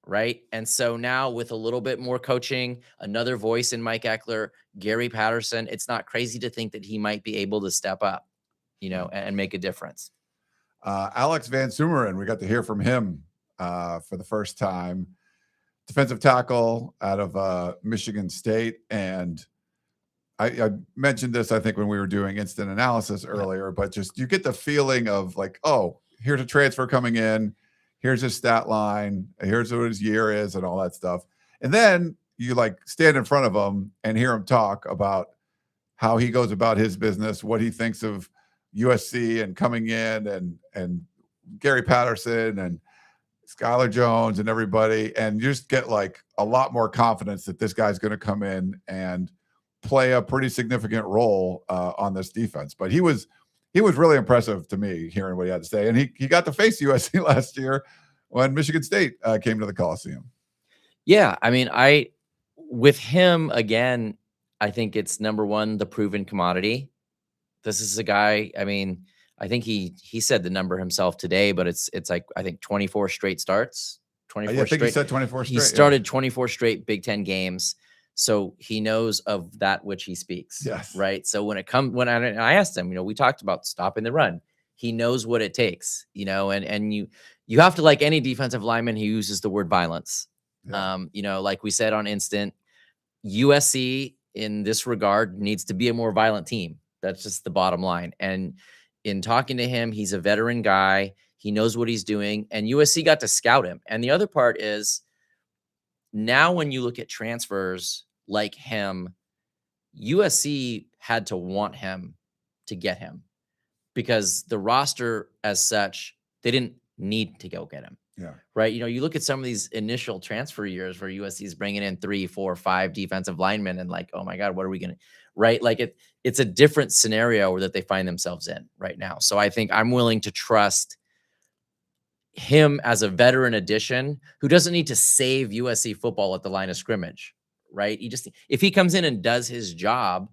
Right. And so now with a little bit more coaching, another voice in Mike Eckler, Gary Patterson, it's not crazy to think that he might be able to step up, and make a difference. Alex Van Sumeren, we got to hear from him for the first time. Defensive tackle out of Michigan State. And I mentioned this, I think, when we were doing instant analysis earlier, but just you get the feeling of like, oh, here's a transfer coming in. Here's his stat line. Here's what his year is and all that stuff. And then you like stand in front of him and hear him talk about how he goes about his business, what he thinks of USC and coming in and Gary Patterson and Skylar Jones and everybody. And you just get like a lot more confidence that this guy's going to come in and play a pretty significant role on this defense. But he was really impressive to me hearing what he had to say. And he got to face USC last year when Michigan State came to the Coliseum. Yeah. I mean, with him, again, I think it's number one, the proven commodity. This is a guy, I mean, I think he said the number himself today, but it's like, I think 24 straight starts. 24 I think straight. he said 24 straight. He started 24 straight Big Ten games. So he knows of that which he speaks. Yes. Right. So when I asked him, we talked about stopping the run. He knows what it takes, and you have to, like any defensive lineman who uses the word violence. Yeah. Like we said on Instant, USC in this regard needs to be a more violent team. That's just the bottom line. And in talking to him, he's a veteran guy. He knows what he's doing, and USC got to scout him. And the other part is, now when you look at transfers like him, USC had to want him to get him, because the roster as such, they didn't need to go get him. Yeah. Right. You look at some of these initial transfer years where USC is bringing in 3, 4, 5 defensive linemen and like, oh my God, what are we going to, right? Like it's a different scenario that they find themselves in right now. So I think I'm willing to trust him as a veteran addition who doesn't need to save USC football at the line of scrimmage, right? If he comes in and does his job,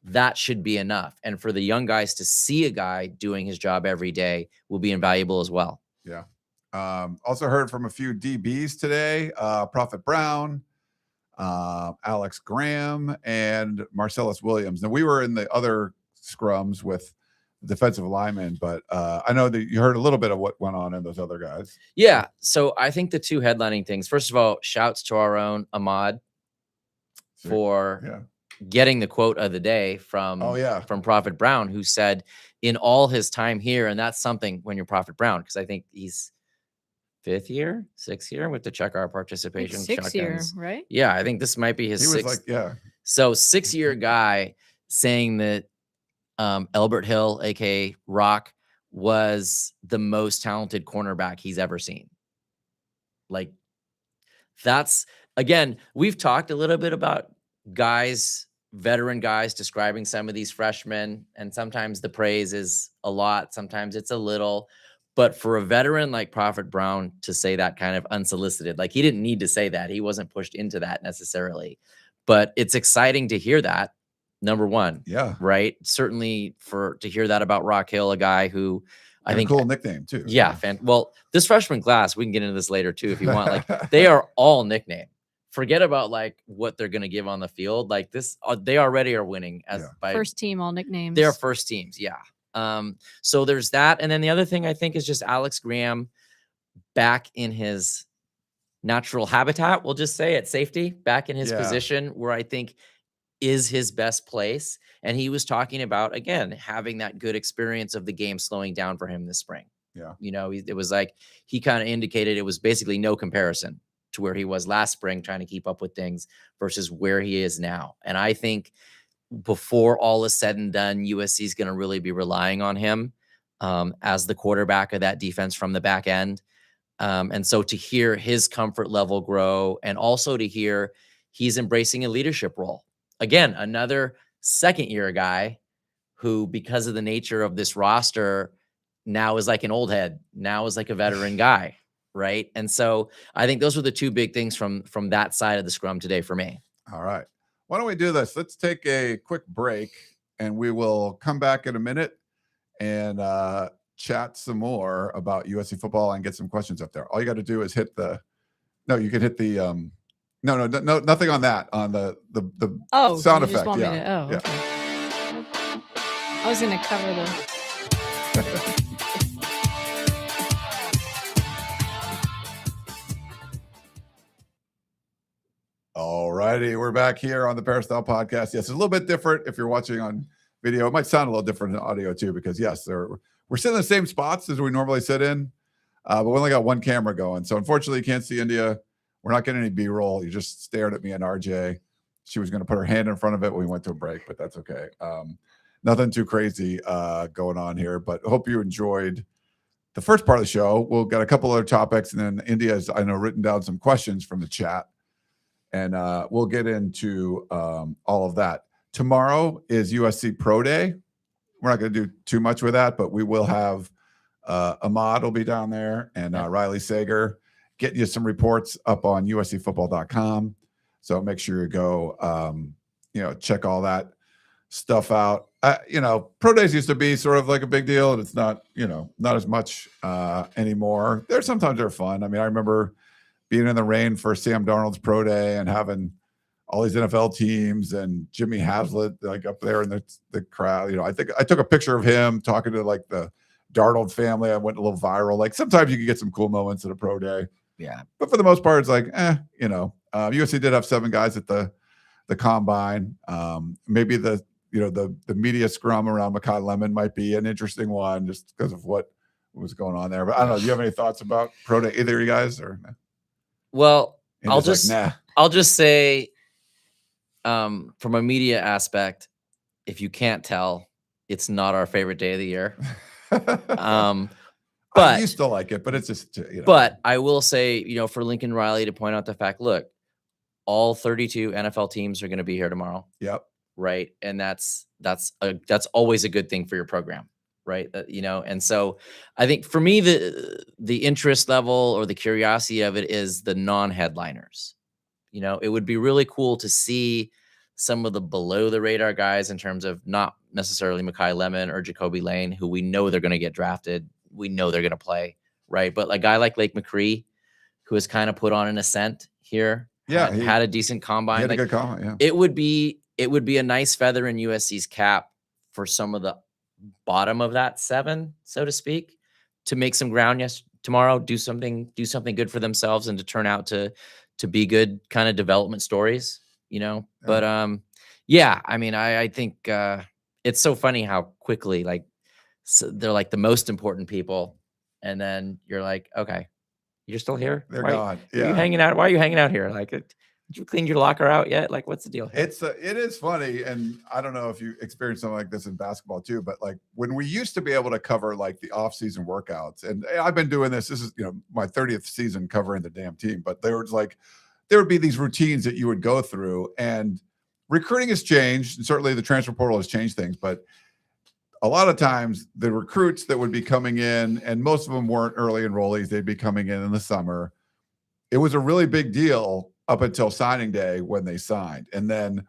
that should be enough. And for the young guys to see a guy doing his job every day will be invaluable as well. Yeah. Also heard from a few DBs today, Prophet Brown, Alex Graham, and Marcellus Williams. Now, we were in the other scrums with defensive linemen, but I know that you heard a little bit of what went on in those other guys. Yeah. So I think the two headlining things, first of all, shouts to our own Ahmad for getting the quote of the day from Prophet Brown, who said in all his time here, and that's something when you're Prophet Brown, because I think he's 6th year with the check our participation. 6th year, right? Yeah, I think this might be his 6th. So 6-year guy saying that Elbert Hill, aka Rock, was the most talented cornerback he's ever seen. Like, that's, again, we've talked a little bit about guys, veteran guys, describing some of these freshmen, and sometimes the praise is a lot, sometimes it's a little. But for a veteran like Prophet Brown to say that kind of unsolicited, like he didn't need to say that. He wasn't pushed into that necessarily. But it's exciting to hear that. number one. Yeah. Right. Certainly to hear that about Rock Hill, a guy who I think a cool nickname too. Yeah. Well, this freshman class, we can get into this later too, if you want, like they are all nicknamed. Forget about like what they're going to give on the field. Like they already are winning by first team, all nicknames. They're first teams. Yeah. So there's that. And then the other thing I think is just Alex Graham back in his natural habitat. We'll just say at safety, back in his position where I think is his best place. And he was talking about, again, having that good experience of the game slowing down for him this spring. Yeah. It was like, he kind of indicated it was basically no comparison to where he was last spring, trying to keep up with things versus where he is now. And I think before all is said and done, USC is going to really be relying on him as the quarterback of that defense from the back end. And so to hear his comfort level grow, and also to hear he's embracing a leadership role. Again, another second-year guy who, because of the nature of this roster, now is like an old head, now is like a veteran guy, right? And so I think those were the two big things from that side of the scrum today for me. All right. Why don't we do this? Let's take a quick break, and we will come back in a minute and chat some more about USC football and get some questions up there. All you got to do is hit the – no, you can hit the no, nothing on that, on the sound effect. Okay. I was going to cover the All righty, we're back here on the Peristyle Podcast. Yes, it's a little bit different if you're watching on video. It might sound a little different in audio too, because yes, we're sitting in the same spots as we normally sit in, but we only got one camera going. So unfortunately, you can't see India. We're not getting any B-roll. You just stared at me and RJ. She was going to put her hand in front of it when we went to a break, but that's okay. Nothing too crazy going on here, but hope you enjoyed the first part of the show. We'll get a couple other topics, and then India's, I know, written down some questions from the chat, and we'll get into all of that. Tomorrow is USC Pro Day. We're not going to do too much with that, but we will have Ahmad will be down there, and Riley Sager getting you some reports up on uscfootball.com. So make sure you go, check all that stuff out. Pro days used to be sort of like a big deal, and it's not, not as much anymore. Sometimes they're fun. I mean, I remember being in the rain for Sam Darnold's pro day and having all these NFL teams and Jimmy Haslett like up there in the crowd. I think I took a picture of him talking to like the Darnold family. I went a little viral. Like sometimes you can get some cool moments at a pro day. Yeah. But for the most part, it's like, USC did have 7 guys at the combine. Maybe the media scrum around Makai Lemon might be an interesting one just because of what was going on there. But I don't know. Do you have any thoughts about pro day, either of you guys? Or well, I'll just say from a media aspect, if you can't tell, it's not our favorite day of the year. But I used to like it, but it's just, But I will say, for Lincoln Riley to point out the fact, look, all 32 NFL teams are going to be here tomorrow. Yep. Right. And that's always a good thing for your program. Right. And so I think for me, the interest level or the curiosity of it is the non-headliners. It would be really cool to see some of the below the radar guys in terms of not necessarily Makai Lemon or Jacoby Lane, who we know they're going to get drafted. We know they're going to play, right? But a guy like Lake McCree, who has kind of put on an ascent here, had a decent combine. He had a good combine, yeah. It would be a nice feather in USC's cap for some of the bottom of that 7, so to speak, to make some ground tomorrow, do something good for themselves, and to turn out to be good kind of development stories, Yeah. But I mean, I think it's so funny how quickly they're like the most important people, and then you're like, okay, you're still here. They're gone. Yeah. Are you hanging out? Why are you hanging out here? Did you clean your locker out yet? Like, what's the deal here? It is funny, and I don't know if you experienced something like this in basketball too, but like when we used to be able to cover like the off-season workouts, and I've been doing this. This is my 30th season covering the damn team, but there would be these routines that you would go through, and recruiting has changed, and certainly the transfer portal has changed things, but a lot of times the recruits that would be coming in, and most of them weren't early enrollees, they'd be coming in the summer. It was a really big deal up until signing day when they signed. And then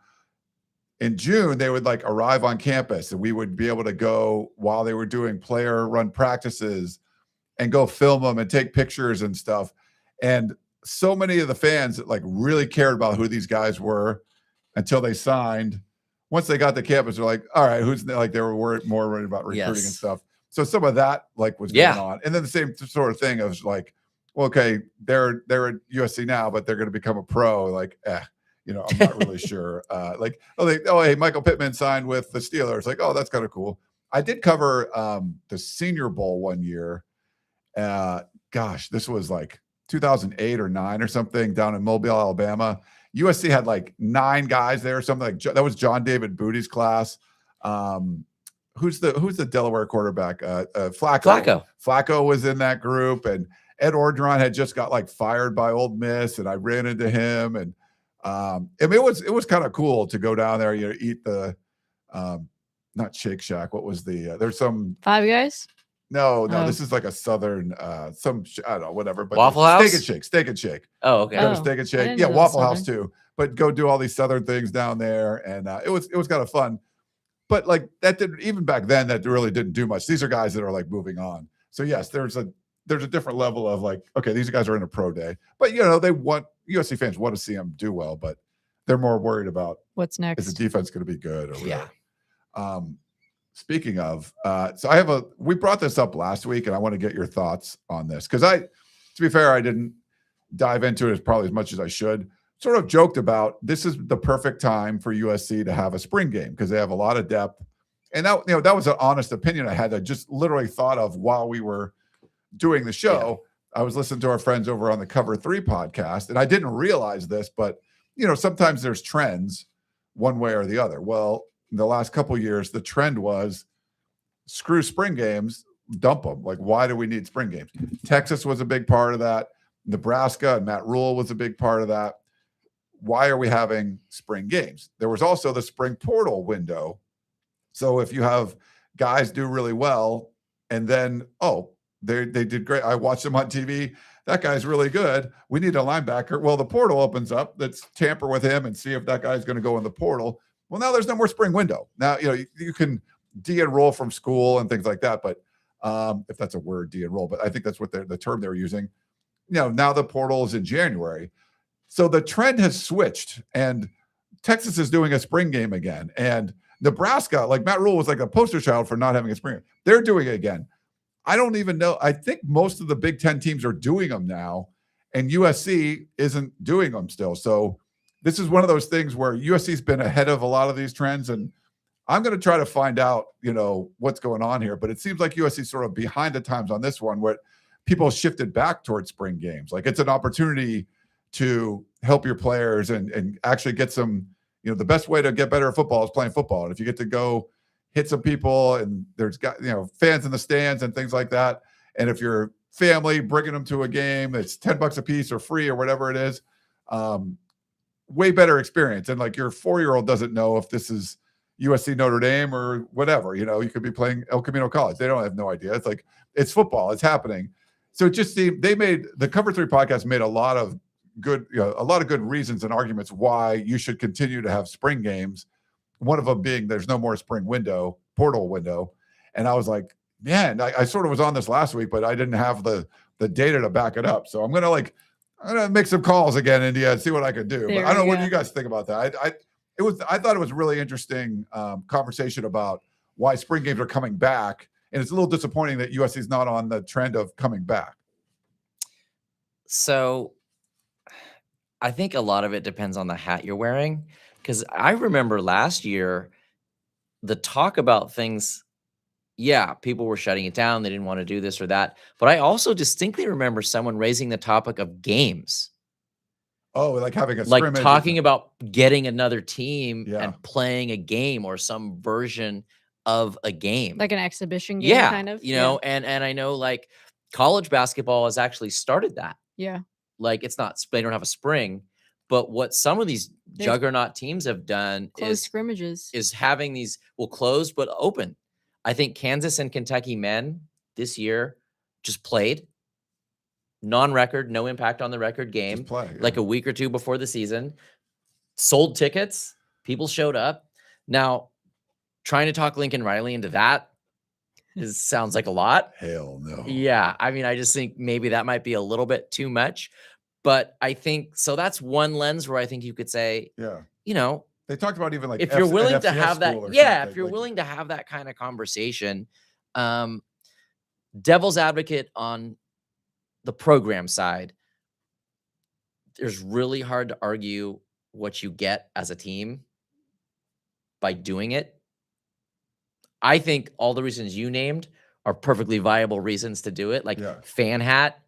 in June, they would like arrive on campus and we would be able to go while they were doing player run practices and go film them and take pictures and stuff. And so many of the fans that like really cared about who these guys were until they signed. Once they got to campus, they're like, all right, who's like, they were more worried about recruiting and stuff. So some of that like was going on. And then the same sort of thing of like, well, okay, they're at USC now, but they're going to become a pro. Like, I'm not really sure. Hey, Michael Pittman signed with the Steelers. Like, oh, that's kind of cool. I did cover the Senior Bowl one year. This was like 2008 or 9 or something down in Mobile, Alabama. USC had like 9 guys there or something. Like that was John David Booty's class. Who's the Delaware quarterback? Flacco. Flacco was in that group, and Ed Orgeron had just got like fired by Ole Miss, and I ran into him, and it was kind of cool to go down there, eat the not Shake Shack. What was there's some Five Guys? No, this is like a Southern I don't know, whatever. But Waffle House? Steak and Shake. Oh, okay. Go to Steak and Shake. Yeah, Waffle House too. But go do all these Southern things down there, and it was kind of fun. But like that didn't, even back then, that really didn't do much. These are guys that are like moving on. So yes, there's a different level of like, okay, these guys are in a pro day, but USC fans want to see them do well, but they're more worried about what's next. Is the defense going to be good or whatever? Yeah. Speaking of, so we brought this up last week, and I want to get your thoughts on this because to be fair, I didn't dive into it probably as much as I should. Sort of joked about this is the perfect time for USC to have a spring game because they have a lot of depth, and that was an honest opinion I had. I just literally thought of while we were doing the show. Yeah. I was listening to our friends over on the Cover 3 podcast, and I didn't realize this, but sometimes there's trends one way or the other. Well, in the last couple of years, the trend was screw spring games, dump them. Like, why do we need spring games? Texas was a big part of that. Nebraska and Matt Rule was a big part of that. Why are we having spring games? There was also the spring portal window. So if you have guys do really well and then, they did great. I watched them on TV. That guy's really good. We need a linebacker. Well, the portal opens up. Let's tamper with him and see if that guy's going to go in the portal. Well, now there's no more spring window. Now, you can de-enroll from school and things like that. But if that's a word, de-enroll, but I think that's what the term they were using. Now the portal is in January. So the trend has switched, and Texas is doing a spring game again. And Nebraska, like Matt Rule was like a poster child for not having a spring game. They're doing it again. I don't even know. I think most of the Big Ten teams are doing them now, and USC isn't doing them still. So this is one of those things where USC's been ahead of a lot of these trends, and I'm going to try to find out, what's going on here. But it seems like USC's sort of behind the times on this one, where people shifted back towards spring games. Like it's an opportunity to help your players and actually get some, the best way to get better at football is playing football. And if you get to go hit some people and there's fans in the stands and things like that. And if your family bringing them to a game, it's $10 a piece or free or whatever it is, way better experience. And like your 4-year-old doesn't know if this is USC Notre Dame or whatever, you could be playing El Camino College. They don't have no idea. It's like, it's football, it's happening. So it just seemed the Cover 3 podcast made a lot of good reasons and arguments why you should continue to have spring games. One of them being there's no more spring portal window. And I was like, man, I sort of was on this last week, but I didn't have the data to back it up. So I'm going to make some calls again, India, and see what I can do. But I don't know what you guys think about that. I thought it was a really interesting conversation about why spring games are coming back. And it's a little disappointing that USC is not on the trend of coming back. So I think a lot of it depends on the hat you're wearing. Because I remember last year, the talk about things, people were shutting it down. They didn't want to do this or that. But I also distinctly remember someone raising the topic of games. Oh, like having a like scrimmage. Talking about getting another team and playing a game or some version of a game. Like an exhibition game, kind of. And I know like college basketball has actually started that. Yeah. Like it's not, they don't have a spring. But what some of these juggernaut teams have done closed scrimmages is having these closed but open. I think Kansas and Kentucky men this year just played non-record, no impact on the record game, like a week or two before the season, sold tickets. People showed up. Now, trying to talk Lincoln Riley into that sounds like a lot. Hell no. Yeah. I mean, I just think maybe that might be a little bit too much. But I think so. That's one lens where I think you could say, Yeah. you know, They talked about even like if you're willing an to FCS have that, school or yeah, something, if you're like- willing to have that kind of conversation, devil's advocate on the program side, there's really hard to argue what you get as a team by doing it. I think all the reasons you named are perfectly viable reasons to do it. Like Yeah. fan hat.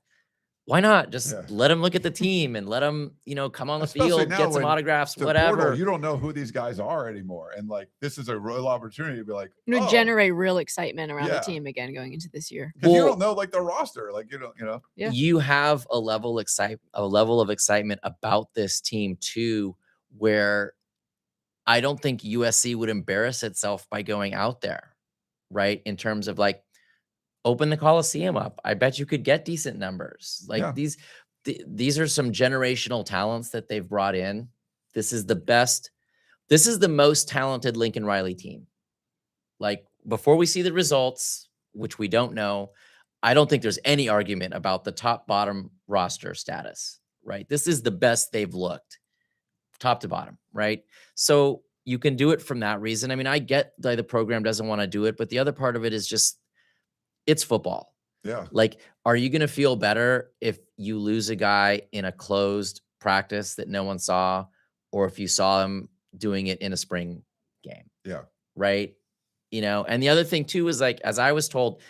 Why not just Yeah. let them look at the team and let them, come on the Especially field, now get some when autographs, the whatever. portal, you don't know who these guys are anymore. And like, this is a real opportunity to be like, It would oh, generate real excitement around Yeah. the team again going into this year. because you Well- don't know like the roster. Like, you know. Yeah. You have a level of excitement about this team too, where I don't think USC would embarrass itself by going out there, right? In terms of like, open the Coliseum up. I bet you could get decent numbers. Like Yeah. these are some generational talents that they've brought in. This is the best. This is the most talented Lincoln Riley team. Like before we see the results, which we don't know, I don't think there's any argument about the top bottom roster status, right? This is the best they've looked top to bottom, right? So you can do it from that reason. I mean, I get that the program doesn't want to do it, but the other part of it is just it's football. Yeah. Like, are you going to feel better if you lose a guy in a closed practice that no one saw, or if you saw him doing it in a spring game? Yeah. Right. And the other thing too is like, as I was told,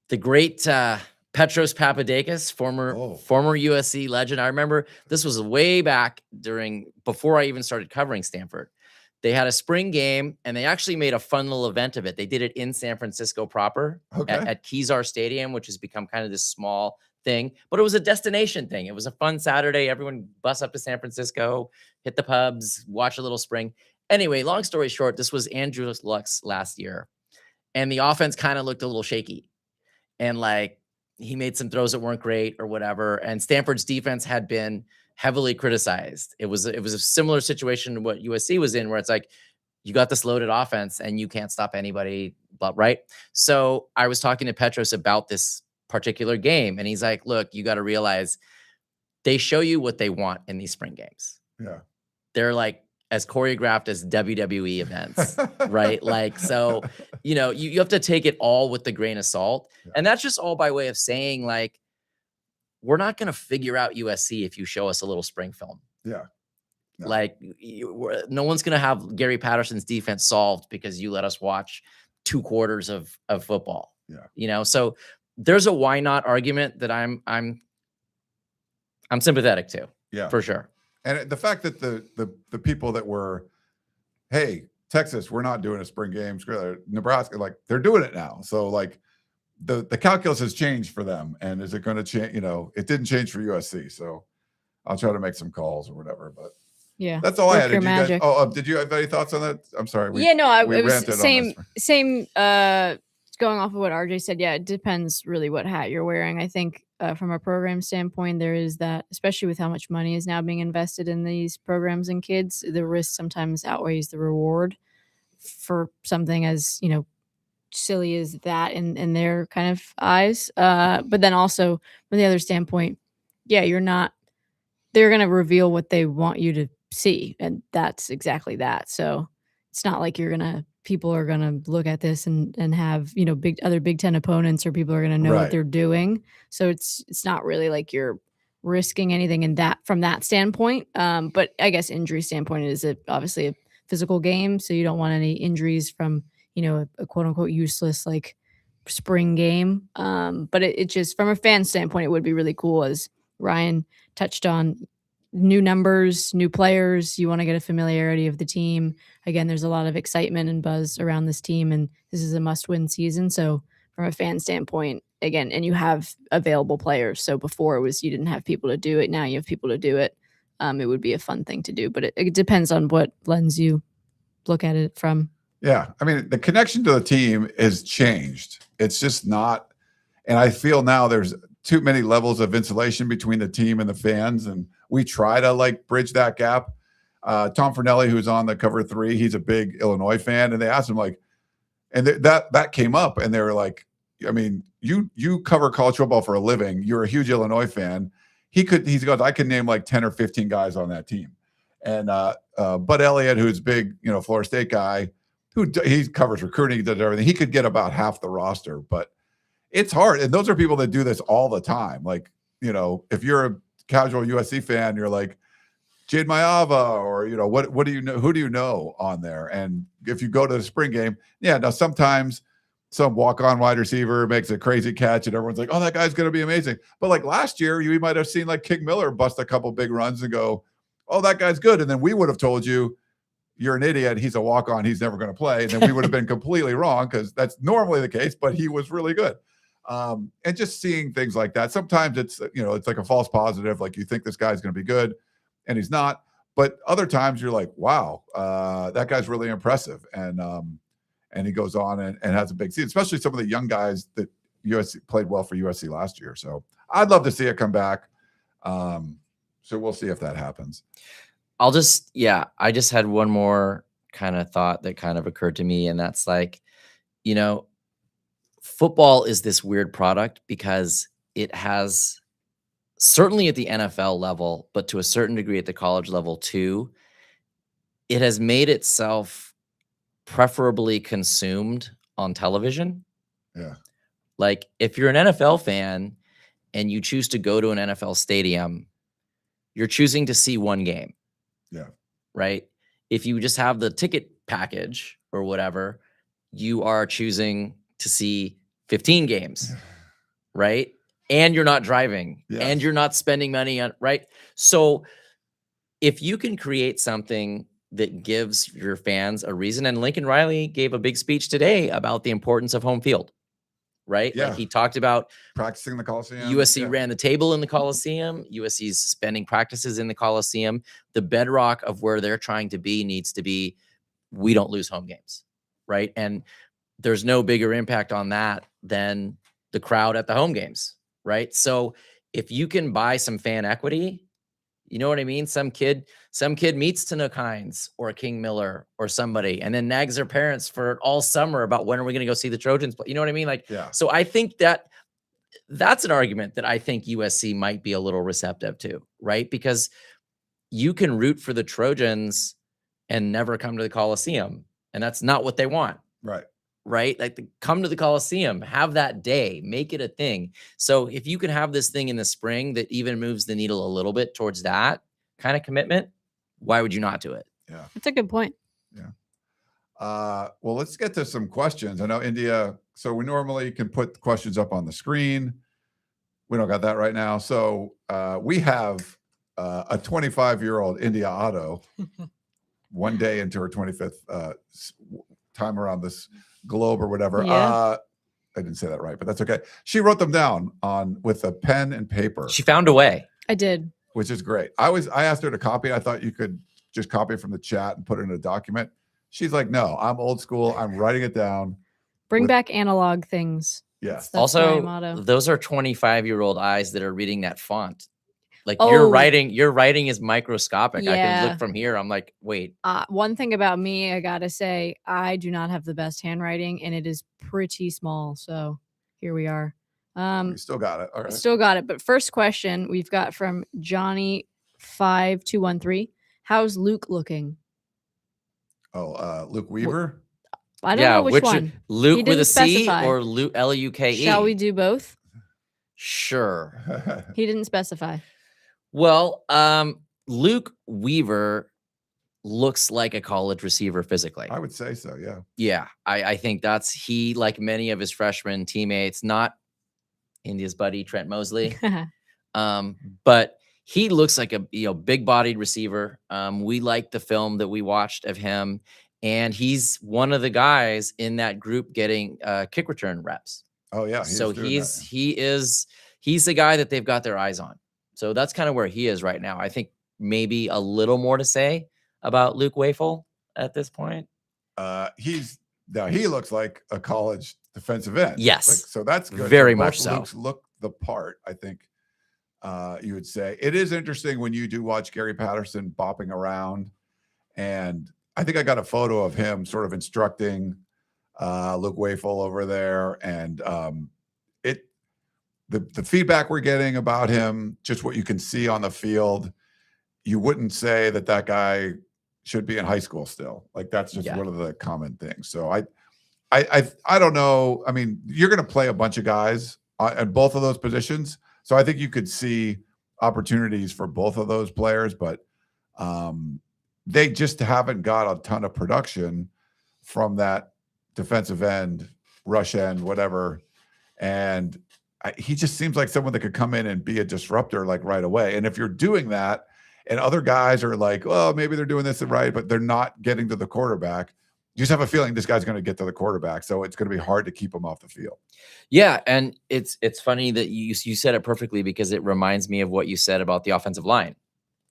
the great Petros Papadakis, former USC legend. I remember this was way back before I even started covering Stanford. They had a spring game, and they actually made a fun little event of it. They did it in San Francisco proper at Kezar Stadium, which has become kind of this small thing. But it was a destination thing. It was a fun Saturday. Everyone bus up to San Francisco, hit the pubs, watch a little spring. Anyway, long story short, this was Andrew Luck's last year. And the offense kind of looked a little shaky. And like he made some throws that weren't great or whatever. And Stanford's defense had been heavily criticized. It was a similar situation to what USC was in, where it's like you got this loaded offense and you can't stop anybody, but right. So I was talking to Petros about this particular game, and he's like, "Look, you got to realize they show you what they want in these spring games. Yeah. They're like as choreographed as WWE events, right? Like, so you have to take it all with the grain of salt, and that's just all by way of saying like." We're not going to figure out USC if you show us a little spring film. Yeah. No. Like no one's going to have Gary Patterson's defense solved because you let us watch 2 quarters of football. Yeah. So there's a why not argument that I'm sympathetic to. Yeah. For sure. And the fact that the people that were, hey, Texas, we're not doing a spring game. Nebraska, like they're doing it now. So like, the calculus has changed for them, and is it going to change? It didn't change for USC, so I'll try to make some calls or whatever. But yeah, that's all I had. Did you guys, did you have any thoughts on that? I'm sorry. It was same. Going off of what RJ said, yeah, it depends really what hat you're wearing. I think from a program standpoint, there is that, especially with how much money is now being invested in these programs and kids, the risk sometimes outweighs the reward for something as silly as that in their kind of eyes. But then also from the other standpoint, yeah, they're going to reveal what they want you to see. And that's exactly that. So it's not like people are going to look at this and have, other Big Ten opponents, or people are going to know what they're doing. So it's not really like you're risking anything in that from that standpoint. But I guess injury standpoint is obviously a physical game. So you don't want any injuries from, a quote unquote useless like spring game. But it just from a fan standpoint, it would be really cool, as Ryan touched on, new numbers, new players. You want to get a familiarity of the team. Again, there's a lot of excitement and buzz around this team, and this is a must-win season. So from a fan standpoint, again, and you have available players. So before it was you didn't have people to do it. Now you have people to do it. It would be a fun thing to do, but it depends on what lens you look at it from. Yeah. I mean, the connection to the team has changed. It's just not, and I feel now there's too many levels of insulation between the team and the fans, and we try to like bridge that gap. Tom Fernelli, who's on the Cover 3, he's a big Illinois fan, and they asked him like, and that came up, and they were like, I mean, you cover college football for a living. You're a huge Illinois fan. He goes, I could name like 10 or 15 guys on that team. And Bud Elliott, who's big, Florida State guy, he covers recruiting, he does everything. He could get about half the roster, but it's hard. And those are people that do this all the time. Like, if you're a casual USC fan, you're like Jade Mayava, or what do you know? Who do you know on there? And if you go to the spring game, now sometimes some walk-on wide receiver makes a crazy catch, and everyone's like, "Oh, that guy's going to be amazing." But like last year, you might have seen like King Miller bust a couple big runs and go, "Oh, that guy's good," and then we would have told you, "You're an idiot. He's a walk-on. He's never going to play," and then we would have been completely wrong because that's normally the case. But he was really good. And just seeing things like that, sometimes it's like a false positive, like you think this guy's going to be good and he's not, but other times you're like, wow, that guy's really impressive, and he goes on and has a big season, especially some of the young guys that USC played well for USC last year. So I'd love to see it come back. So we'll see if that happens. I just had one more kind of thought that kind of occurred to me, and that's like, football is this weird product because it has, certainly at the NFL level, but to a certain degree at the college level too, it has made itself preferably consumed on television. Yeah. Like if you're an NFL fan and you choose to go to an NFL stadium, you're choosing to see one game. Yeah. Right? If you just have the ticket package or whatever, you are choosing to see 15 games, right? And you're not driving, and you're not spending money on, right? So if you can create something that gives your fans a reason, and Lincoln Riley gave a big speech today about the importance of home field, right? Yeah. Like he talked about Practicing the Coliseum. USC ran the table in the Coliseum. USC's spending practices in the Coliseum. The bedrock of where they're trying to be needs to be, we don't lose home games, right? And there's no bigger impact on that than the crowd at the home games, right? So if you can buy some fan equity, you know what I mean? Some kid meets Tanook Hines or King Miller or somebody, and then nags their parents for all summer about when are we going to go see the Trojans play. You know what I mean? Like, So I think that's an argument that I think USC might be a little receptive to, right? Because you can root for the Trojans and never come to the Coliseum, and that's not what they want. Right? Like come to the Coliseum, have that day, make it a thing. So if you can have this thing in the spring that even moves the needle a little bit towards that kind of commitment, why would you not do it? Yeah. That's a good point. Yeah. Well, let's get to some questions. I know India, so we normally can put questions up on the screen. We don't got that right now. So we have a 25-year-old India Otto, one day into her 25th time around this globe or whatever. I didn't say that right, but that's okay. She wrote them down with a pen and paper. She found a way. I did. Which is great. I asked her to copy. I thought you could just copy it from the chat and put it in a document. She's like, no, I'm old school. I'm writing it down. Bring back analog things. Yeah. That's also, my motto. Those are 25-year-old eyes that are reading that font. Like Oh. your writing is microscopic. I can Yeah. look from here. I'm like, wait. One thing about me, I gotta say, I do not have the best handwriting, and it is pretty small. So here we are. You still got it. All right. Still got it. But first question we've got from Johnny 5213. How's Luke looking? Oh, Luke Weaver. I don't know which one. Luke He with a didn't C specify. or Luke Luke? Shall we do both? Sure. He didn't specify. Well, Luke Weaver looks like a college receiver physically. I would say so. Yeah. Yeah, I think he, like many of his freshman teammates, not India's buddy Trent Mosley, but he looks like a big-bodied receiver. We like the film that we watched of him, and he's one of the guys in that group getting kick return reps. Oh yeah. So he's the guy that they've got their eyes on. So that's kind of where he is right now. I think maybe a little more to say about Luke Wafel at this point. He looks like a college defensive end. Yes. So that's good. Very So much both so. Lukes look the part, I think you would say. It is interesting when you do watch Gary Patterson bopping around And I think I got a photo of him sort of instructing Luke Wafel over there. And the feedback we're getting about him, just what you can see on the field, you wouldn't say that guy should be in high school still. Like that's just one of the common things. So I don't know. I mean, you're going to play a bunch of guys at both of those positions. So I think you could see opportunities for both of those players, but they just haven't got a ton of production from that defensive end, rush end, whatever. And he just seems like someone that could come in and be a disruptor like right away. And if you're doing that and other guys are like, oh, maybe they're doing this right, but they're not getting to the quarterback, you just have a feeling this guy's going to get to the quarterback. So it's going to be hard to keep him off the field. Yeah. And it's funny that you said it perfectly, because it reminds me of what you said about the offensive line,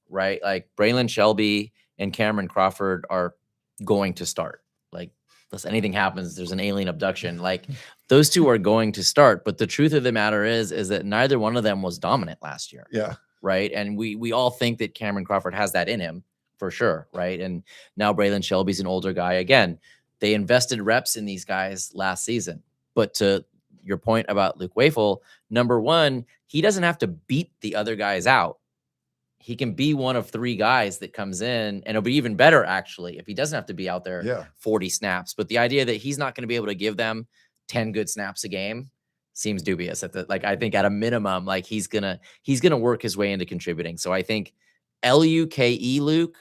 right? Like Braylon Shelby and Cameron Crawford are going to start. Like, unless anything happens, there's an alien abduction. Like those two are going to start. But the truth of the matter is that neither one of them was dominant last year. Yeah. Right. And we all think that Cameron Crawford has that in him for sure. Right. And now Braylon Shelby's an older guy. Again, they invested reps in these guys last season. But to your point about Luke Wafel, number one, he doesn't have to beat the other guys out. He can be one of three guys that comes in, and it'll be even better, actually, if he doesn't have to be out there 40 snaps. But the idea that he's not going to be able to give them 10 good snaps a game seems dubious. I think at a minimum, like he's gonna work his way into contributing. So I think LUKE Luke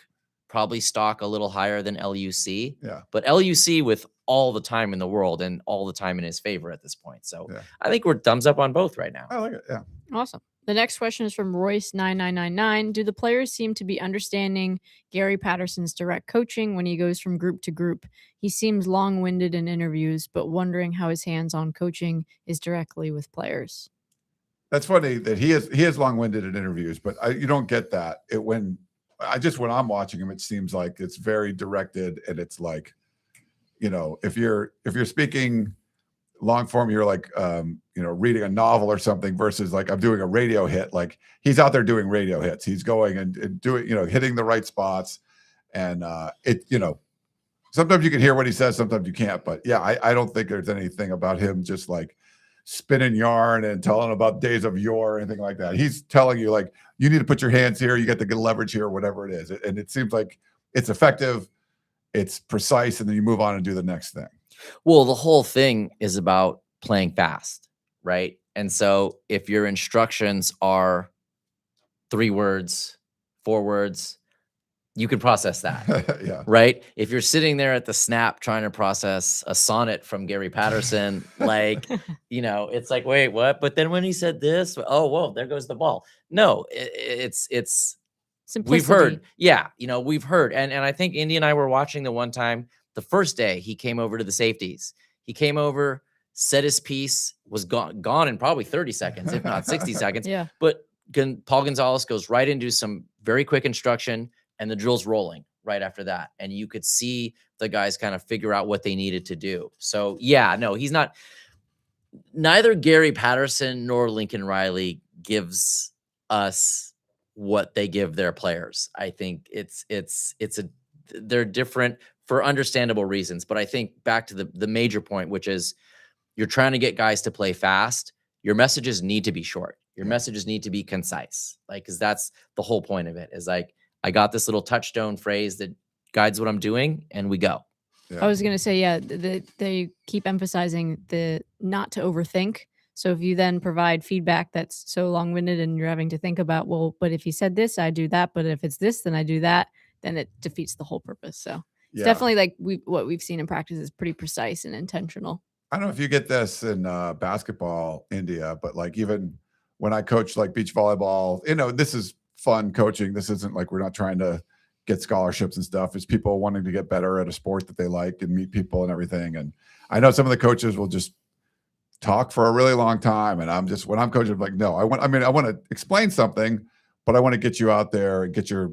probably stock a little higher than LUC. Yeah. But LUC with all the time in the world and all the time in his favor at this point. So I think we're thumbs up on both right now. I like it. Yeah. Awesome. The next question is from Royce9999. Do the players seem to be understanding Gary Patterson's direct coaching when he goes from group to group? He seems long-winded in interviews, but wondering how his hands-on coaching is directly with players. That's funny that he is long-winded in interviews, but you don't get that. When I'm watching him, it seems like it's very directed, and it's like, if you're speaking long form, you're like, reading a novel or something, versus like I'm doing a radio hit. Like he's out there doing radio hits. He's going and doing, hitting the right spots. And sometimes you can hear what he says, sometimes you can't. But yeah, I don't think there's anything about him just like spinning yarn and telling about days of yore or anything like that. He's telling you like, you need to put your hands here, you get the good leverage here, whatever it is. And it seems like it's effective, it's precise, and then you move on and do the next thing. Well, the whole thing is about playing fast, right? And so if your instructions are 3 words, 4 words, you can process that, Yeah. right? If you're sitting there at the snap trying to process a sonnet from Gary Patterson, like, it's like, wait, what? But then when he said this, oh, whoa, there goes the ball. No, it's simplicity. We've heard. Yeah, we've heard. And I think Indy and I were watching the one time, the first day he came over to the safeties. He came over, said his piece, was gone in probably 30 seconds, if not 60 seconds. Yeah. But Paul Gonzalez goes right into some very quick instruction, and the drill's rolling right after that. And you could see the guys kind of figure out what they needed to do. So yeah, no, he's not. Neither Gary Patterson nor Lincoln Riley gives us what they give their players. I think they're different for understandable reasons. But I think back to the major point, which is you're trying to get guys to play fast. Your messages need to be short. Your messages need to be concise. Like, because that's the whole point of it, is like, I got this little touchstone phrase that guides what I'm doing, and we go. Yeah. I was going to say, they keep emphasizing the not to overthink. So if you then provide feedback that's so long-winded and you're having to think about, well, but if he said this, I do that. But if it's this, then I do that. Then it defeats the whole purpose. So it's definitely like what we've seen in practice is pretty precise and intentional. I don't know if you get this in basketball, India, but like even when I coach like beach volleyball, this is fun coaching. This isn't like we're not trying to get scholarships and stuff. It's people wanting to get better at a sport that they like and meet people and everything. And I know some of the coaches will just talk for a really long time. And when I'm coaching, I'm like, no, I want to explain something, but I want to get you out there and get your,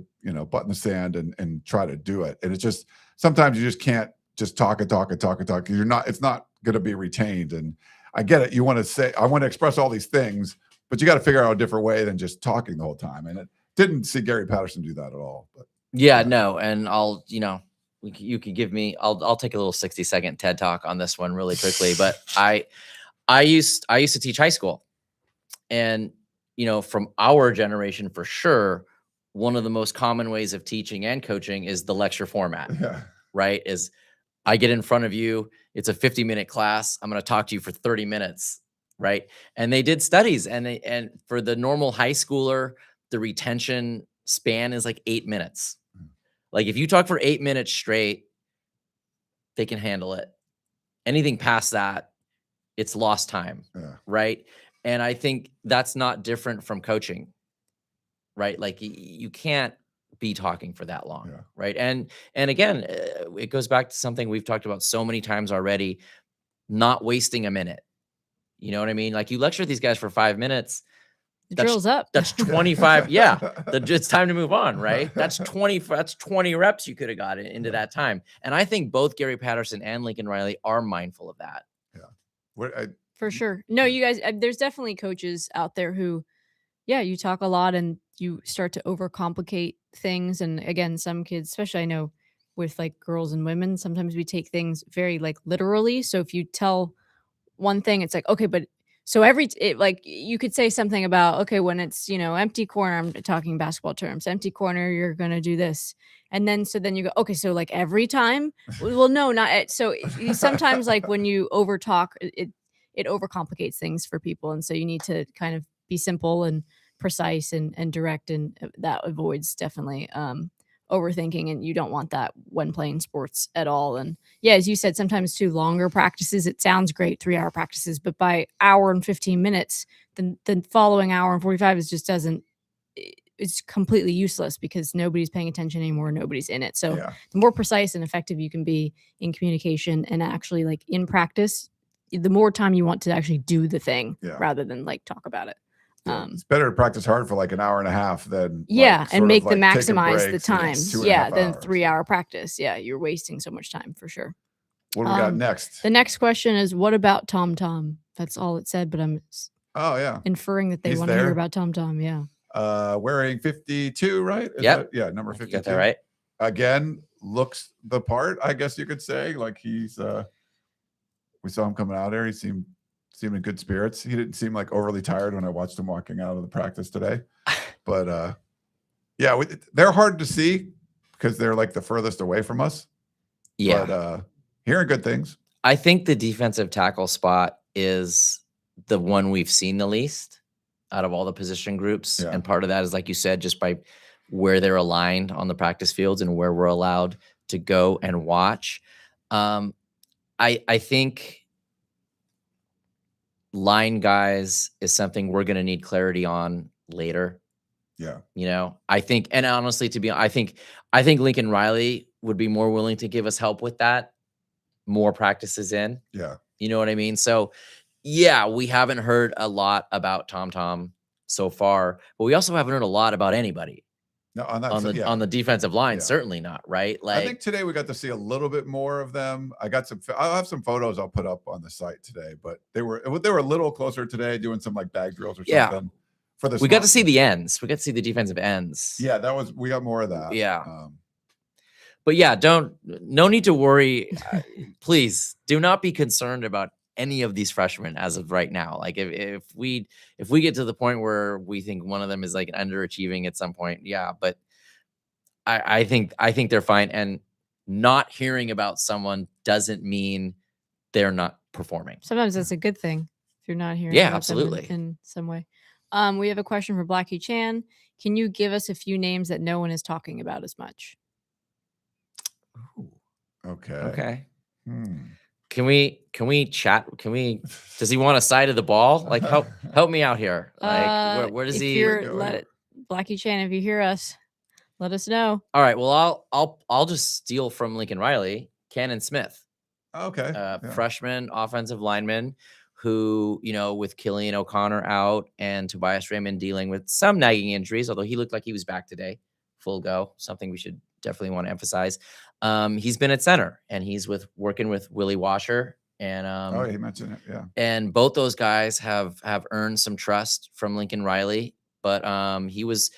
butt in the sand and try to do it. And it's just, sometimes you just can't just talk. It's not going to be retained. And I get it. You want to say, I want to express all these things, but you got to figure out a different way than just talking the whole time. And it didn't see Gary Patterson do that at all. But Yeah, Yeah. no, and you could give me. I'll take a little 60-second TED talk on this one really quickly. But I used to teach high school, and from our generation for sure, one of the most common ways of teaching and coaching is the lecture format. Yeah. Right? Is I get in front of you. It's a 50-minute class. I'm going to talk to you for 30 minutes. Right? And they did studies, and for the normal high schooler, the retention span is like 8 minutes. Like if you talk for 8 minutes straight, they can handle it. Anything past that, it's lost time. Yeah. Right? And I think that's not different from coaching. Right? Like you can't be talking for that long. Yeah. Right? And again, it goes back to something we've talked about so many times already, not wasting a minute. You know what I mean? Like you lecture these guys for 5 minutes. The drill's up. That's 25. Yeah. It's time to move on, right? That's 20 reps you could have got into that time. And I think both Gary Patterson and Lincoln Riley are mindful of that. Yeah. For sure. No, you guys, there's definitely coaches out there who, you talk a lot and you start to overcomplicate things. And again, some kids, especially I know with like girls and women, sometimes we take things very like literally. So if you tell one thing, it's like, okay, but so like you could say something about, okay, when it's, empty corner, I'm talking basketball terms, empty corner, you're going to do this. And then you go, okay, so like every time, well, no, not so sometimes like when you over talk, it overcomplicates things for people. And so you need to kind of be simple and precise and direct. And that avoids definitely overthinking. And you don't want that when playing sports at all. And as you said, sometimes too longer practices, it sounds great, 3-hour practices, but by hour and 15 minutes, the following hour and 45 it's completely useless because nobody's paying attention anymore. Nobody's in it. So the more precise and effective you can be in communication and actually like in practice, the more time you want to actually do the thing rather than like talk about it. It's better to practice hard for like an hour and a half than and make them maximize the time. Than 3-hour practice. Yeah, you're wasting so much time for sure. What do we got next? The next question is, what about Tom Tom? That's all it said, but I'm inferring that they want to hear about Tom Tom. Yeah. Wearing 52, right? Number 52. You got that right. Again, looks the part, I guess you could say. Like he's we saw him coming out there. He seemed in good spirits. He didn't seem like overly tired when I watched him walking out of the practice today. But they're hard to see because they're like the furthest away from us. Yeah. But hearing good things. I think the defensive tackle spot is the one we've seen the least out of all the position groups. Yeah. And part of that is, like you said, just by where they're aligned on the practice fields and where we're allowed to go and watch. I think line guys is something we're going to need clarity on later. Yeah. I think, and honestly, I think Lincoln Riley would be more willing to give us help with that. More practices in. Yeah. You know what I mean? So we haven't heard a lot about Tom Tom so far, but we also haven't heard a lot about anybody. No, on the defensive line, certainly not, right? Like, I think today we got to see a little bit more of them. I'll have some photos I'll put up on the site today, but they were a little closer today doing some like bag drills or something. For this, we got to see the ends. We got to see the defensive ends. Yeah, we got more of that. Yeah. But no need to worry. Please do not be concerned about any of these freshmen as of right now. Like if we get to the point where we think one of them is like underachieving at some point, but I think they're fine. And not hearing about someone doesn't mean they're not performing. Sometimes that's a good thing if you're not hearing. Yeah, absolutely. In some way. We have a question for Blackie Chan. Can you give us a few names that no one is talking about as much? Ooh. Okay. Can we chat? Does he want a side of the ball? Like help me out here. Like where does he? Blackie Chan, if you hear us, let us know. All right. Well, I'll just steal from Lincoln Riley, Cannon Smith. Okay. Freshman offensive lineman who, with Killian O'Connor out and Tobias Raymond dealing with some nagging injuries, although he looked like he was back today, full go, something we should definitely want to emphasize. He's been at center and he's working with Willie Washer and he mentioned it. Yeah. And both those guys have earned some trust from Lincoln Riley but he was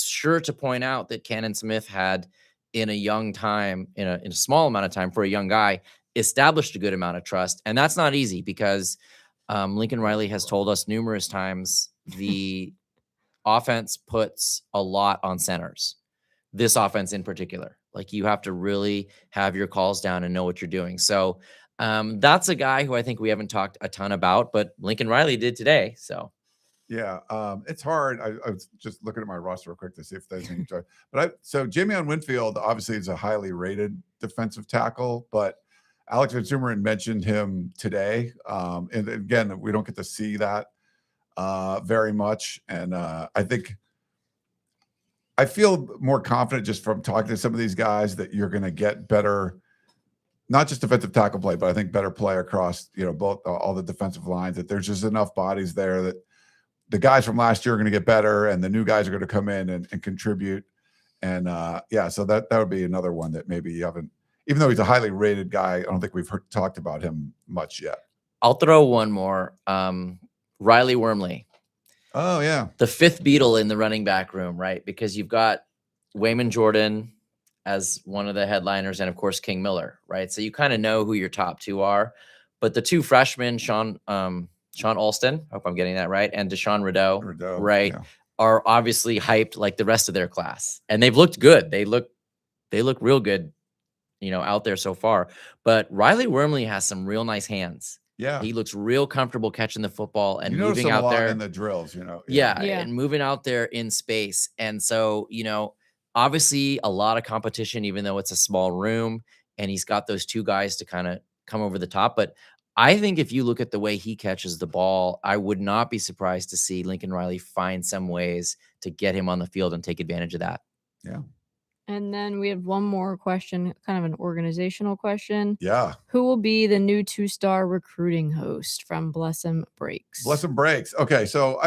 sure to point out that Cannon Smith had, in a young time, in a small amount of time for a young guy, established a good amount of trust, and that's not easy because Lincoln Riley has told us numerous times the offense puts a lot on centers. This offense in particular, like you have to really have your calls down and know what you're doing. So that's a guy who I think we haven't talked a ton about, but Lincoln Riley did today. So yeah, it's hard. I was just looking at my roster real quick to see if there's any. So Jamion Winfield obviously is a highly rated defensive tackle, but Alex Van Sumeren mentioned him today. And again, we don't get to see that very much. And I feel more confident just from talking to some of these guys that you're going to get better, not just defensive tackle play, but I think better play across, both all the defensive lines, that there's just enough bodies there that the guys from last year are going to get better and the new guys are going to come in and contribute. And so that would be another one that maybe you haven't, even though he's a highly rated guy, I don't think we've talked about him much yet. I'll throw one more. Riley Wormley. Oh, yeah. The fifth Beatle in the running back room, right? Because you've got Wayman Jordan as one of the headliners and, of course, King Miller, right? So you kind of know who your top two are. But the two freshmen, Sean Alston, hope I'm getting that right, and Deshaun Rideau, right, are obviously hyped like the rest of their class. And they've looked good. They look real good, out there so far. But Riley Wormley has some real nice hands. Yeah, he looks real comfortable catching the football and moving out there in the drills. Yeah, and moving out there in space. And so, obviously a lot of competition, even though it's a small room, and he's got those two guys to kind of come over the top. But I think if you look at the way he catches the ball, I would not be surprised to see Lincoln Riley find some ways to get him on the field and take advantage of that. Yeah. And then we have one more question, kind of an organizational question. Yeah. Who will be the new 2-star recruiting host from Blessem Breaks? Blessem Breaks. Okay. So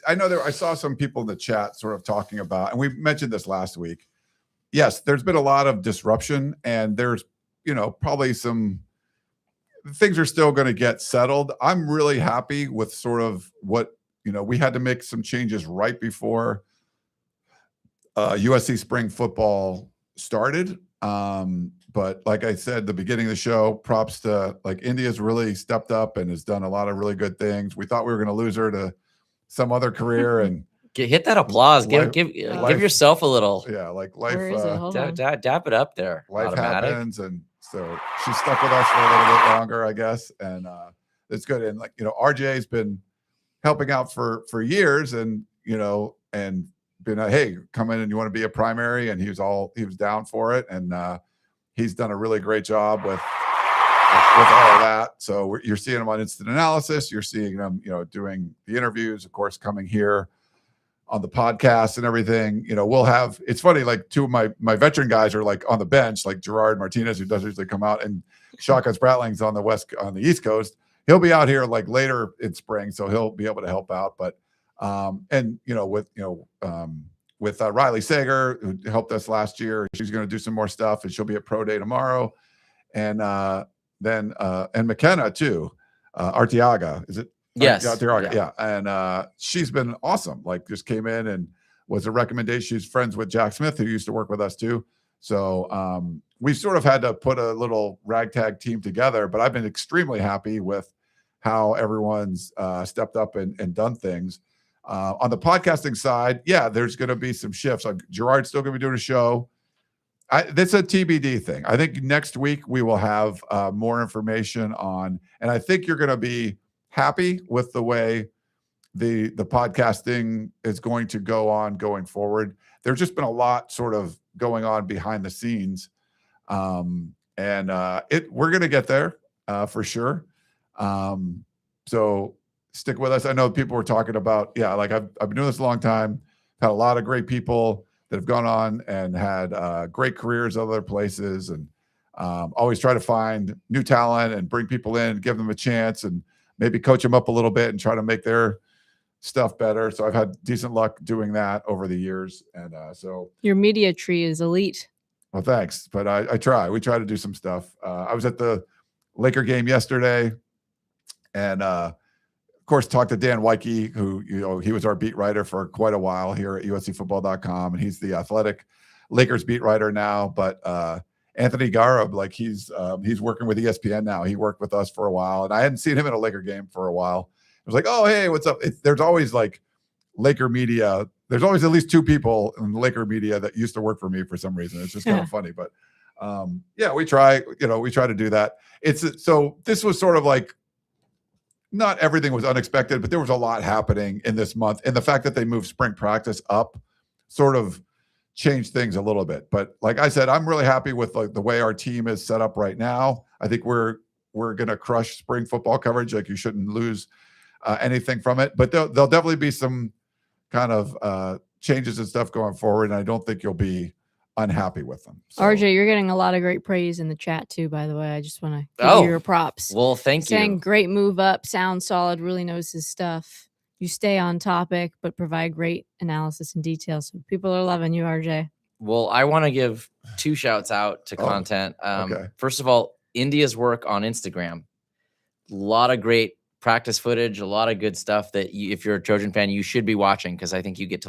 I know I saw some people in the chat sort of talking about, and we mentioned this last week. Yes, there's been a lot of disruption, and there's, probably some things are still going to get settled. I'm really happy with sort of what, we had to make some changes right before USC spring football started. But like I said, the beginning of the show, props to India's really stepped up and has done a lot of really good things. We thought we were going to lose her to some other career and hit that applause. Give yourself a little. Yeah. Like life, dap it up there. Life happens. And so she stuck with us for a little bit longer, I guess. And it's good. And RJ's been helping out for years and been hey, come in and you want to be a primary, and he was down for it, and he's done a really great job with all of that. So you're seeing him on instant analysis, you're seeing him doing the interviews, of course, coming here on the podcast and everything. We'll have, it's funny, two of my veteran guys are on the bench, like Gerard Martinez, who does usually come out, and Shotgun Spratling's on the East Coast. He'll be out here later in spring, so he'll be able to help out. But with Riley Sager, who helped us last year, she's going to do some more stuff, and she'll be at Pro Day tomorrow. And then McKenna too, Arteaga, is it? Yes. Arteaga, yeah. And she's been awesome. Just came in and was a recommendation. She's friends with Jack Smith, who used to work with us too. So we sort of had to put a little ragtag team together, but I've been extremely happy with how everyone's stepped up and done things. On the podcasting side, there's going to be some shifts. Gerard's still going to be doing a show. That's a TBD thing. I think next week we will have more information on, and I think you're going to be happy with the way the podcasting is going to go on going forward. There's just been a lot sort of going on behind the scenes, and we're going to get there for sure. So stick with us. I know people were talking about, I've been doing this a long time, had a lot of great people that have gone on and had great careers other places, and always try to find new talent and bring people in, give them a chance, and maybe coach them up a little bit and try to make their stuff better. So I've had decent luck doing that over the years. And so your media tree is elite. Well, thanks. But I try. We try to do some stuff. I was at the Laker game yesterday, and of course, talked to Dan Weike, who, he was our beat writer for quite a while here at USCFootball.com, and he's the athletic Lakers beat writer now. But Anthony Garib, like he's working with ESPN now. He worked with us for a while, and I hadn't seen him in a Laker game for a while. It was like, oh, hey, what's up? There's always like Laker media. There's always at least two people in Laker media that used to work for me for some reason. It's just kind of funny, but we try to do that. So this was sort of like, not everything was unexpected, but there was a lot happening in this month. And the fact that they moved spring practice up sort of changed things a little bit. But like I said, I'm really happy with like the way our team is set up right now. I think we're going to crush spring football coverage. Like, you shouldn't lose anything from it, but there'll definitely be some kind of changes and stuff going forward. And I don't think you'll be unhappy with them. So. RJ, you're getting a lot of great praise in the chat too, by the way. I just want to give you your props. Well, thank you. Saying great move up, sounds solid, really knows his stuff. You stay on topic, but provide great analysis and details. So people are loving you, RJ. Well, I want to give 2 shouts out to content. Okay. First of all, India's work on Instagram. A lot of great practice footage, a lot of good stuff that if you're a Trojan fan, you should be watching, because I think you get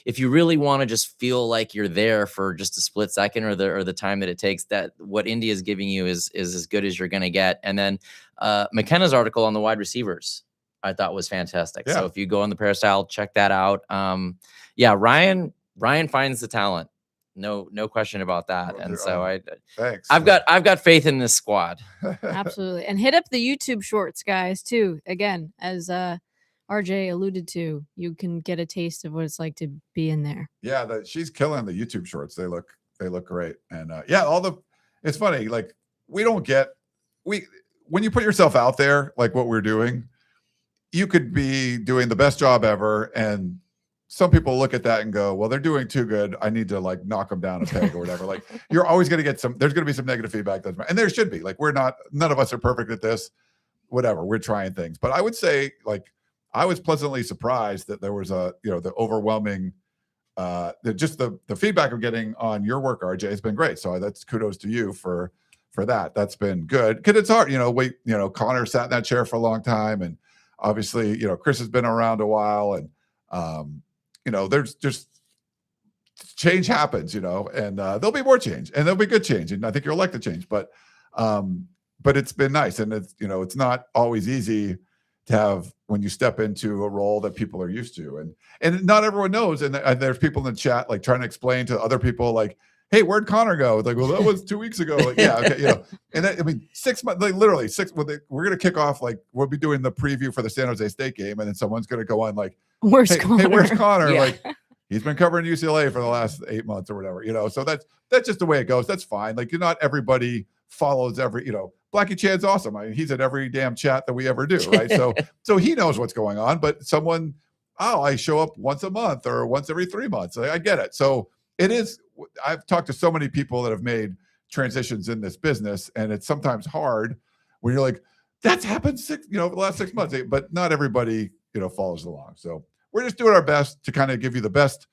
if you really want to just feel like you're there for just a split second or the time that it takes, that what India is giving you is as good as you're going to get. And then McKenna's article on the wide receivers, I thought was fantastic. Yeah. So if you go on the Peristyle, check that out. Ryan finds the talent. No question about that. And so thanks. I've got faith in this squad. Absolutely. And hit up the YouTube shorts, guys, too. Again, as RJ alluded to, you can get a taste of what it's like to be in there. Yeah, she's killing the YouTube shorts. They look great. And it's funny, like when you put yourself out there, like what we're doing, you could be doing the best job ever, and some people look at that and go, well, they're doing too good. I need to like knock them down a peg or whatever. Like, you're always going to get there's going to be some negative feedback. And there should be. Like, none of us are perfect at this, whatever. We're trying things. But I would say, like, I was pleasantly surprised that there was the overwhelming, just the feedback I'm getting on your work, RJ, has been great. So that's kudos to you for that. That's been good. Because it's hard, Connor sat in that chair for a long time. And obviously, Chris has been around a while, and, there's just change happens, and there'll be more change, and there'll be good change. And I think you'll like the change, but it's been nice. And it's not always easy to have when you step into a role that people are used to. And not everyone knows. And there's people in the chat, like, trying to explain to other people, like, hey, where'd Connor go? Like, well, that was 2 weeks ago. Like, yeah, okay, And that, 6 months, like literally 6. We're going to kick off, like, we'll be doing the preview for the San Jose State game, and then someone's going to go on, like, where's Connor? Hey, where's Connor? Yeah. Like, he's been covering UCLA for the last 8 months or whatever. So that's just the way it goes. That's fine. Like, not everybody follows every. Blackie Chan's awesome. He's at every damn chat that we ever do, right? So he knows what's going on. But someone, I show up once a month or once every 3 months. I get it. So it is. I've talked to so many people that have made transitions in this business, and it's sometimes hard when you're like, that's happened the last 6 months, but not everybody, follows along. So we're just doing our best to kind of give you the best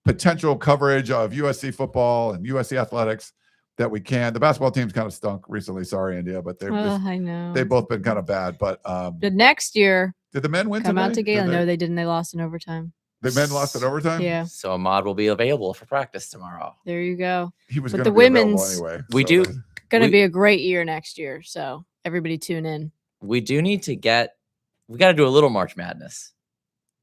potential coverage of USC football and USC athletics that we can. The basketball team's kind of stunk recently. Sorry, India, but I know they've both been kind of bad. But the next year, did the men win? Come today? out to Galen. No, they didn't. They lost in overtime. The men lost in overtime? Yeah. So Ahmad will be available for practice tomorrow. There you go. He was But going to the be available women's- anyway. We so do. that- Going to We- be a great year next year. So everybody tune in. We do need to we got to do a little March Madness.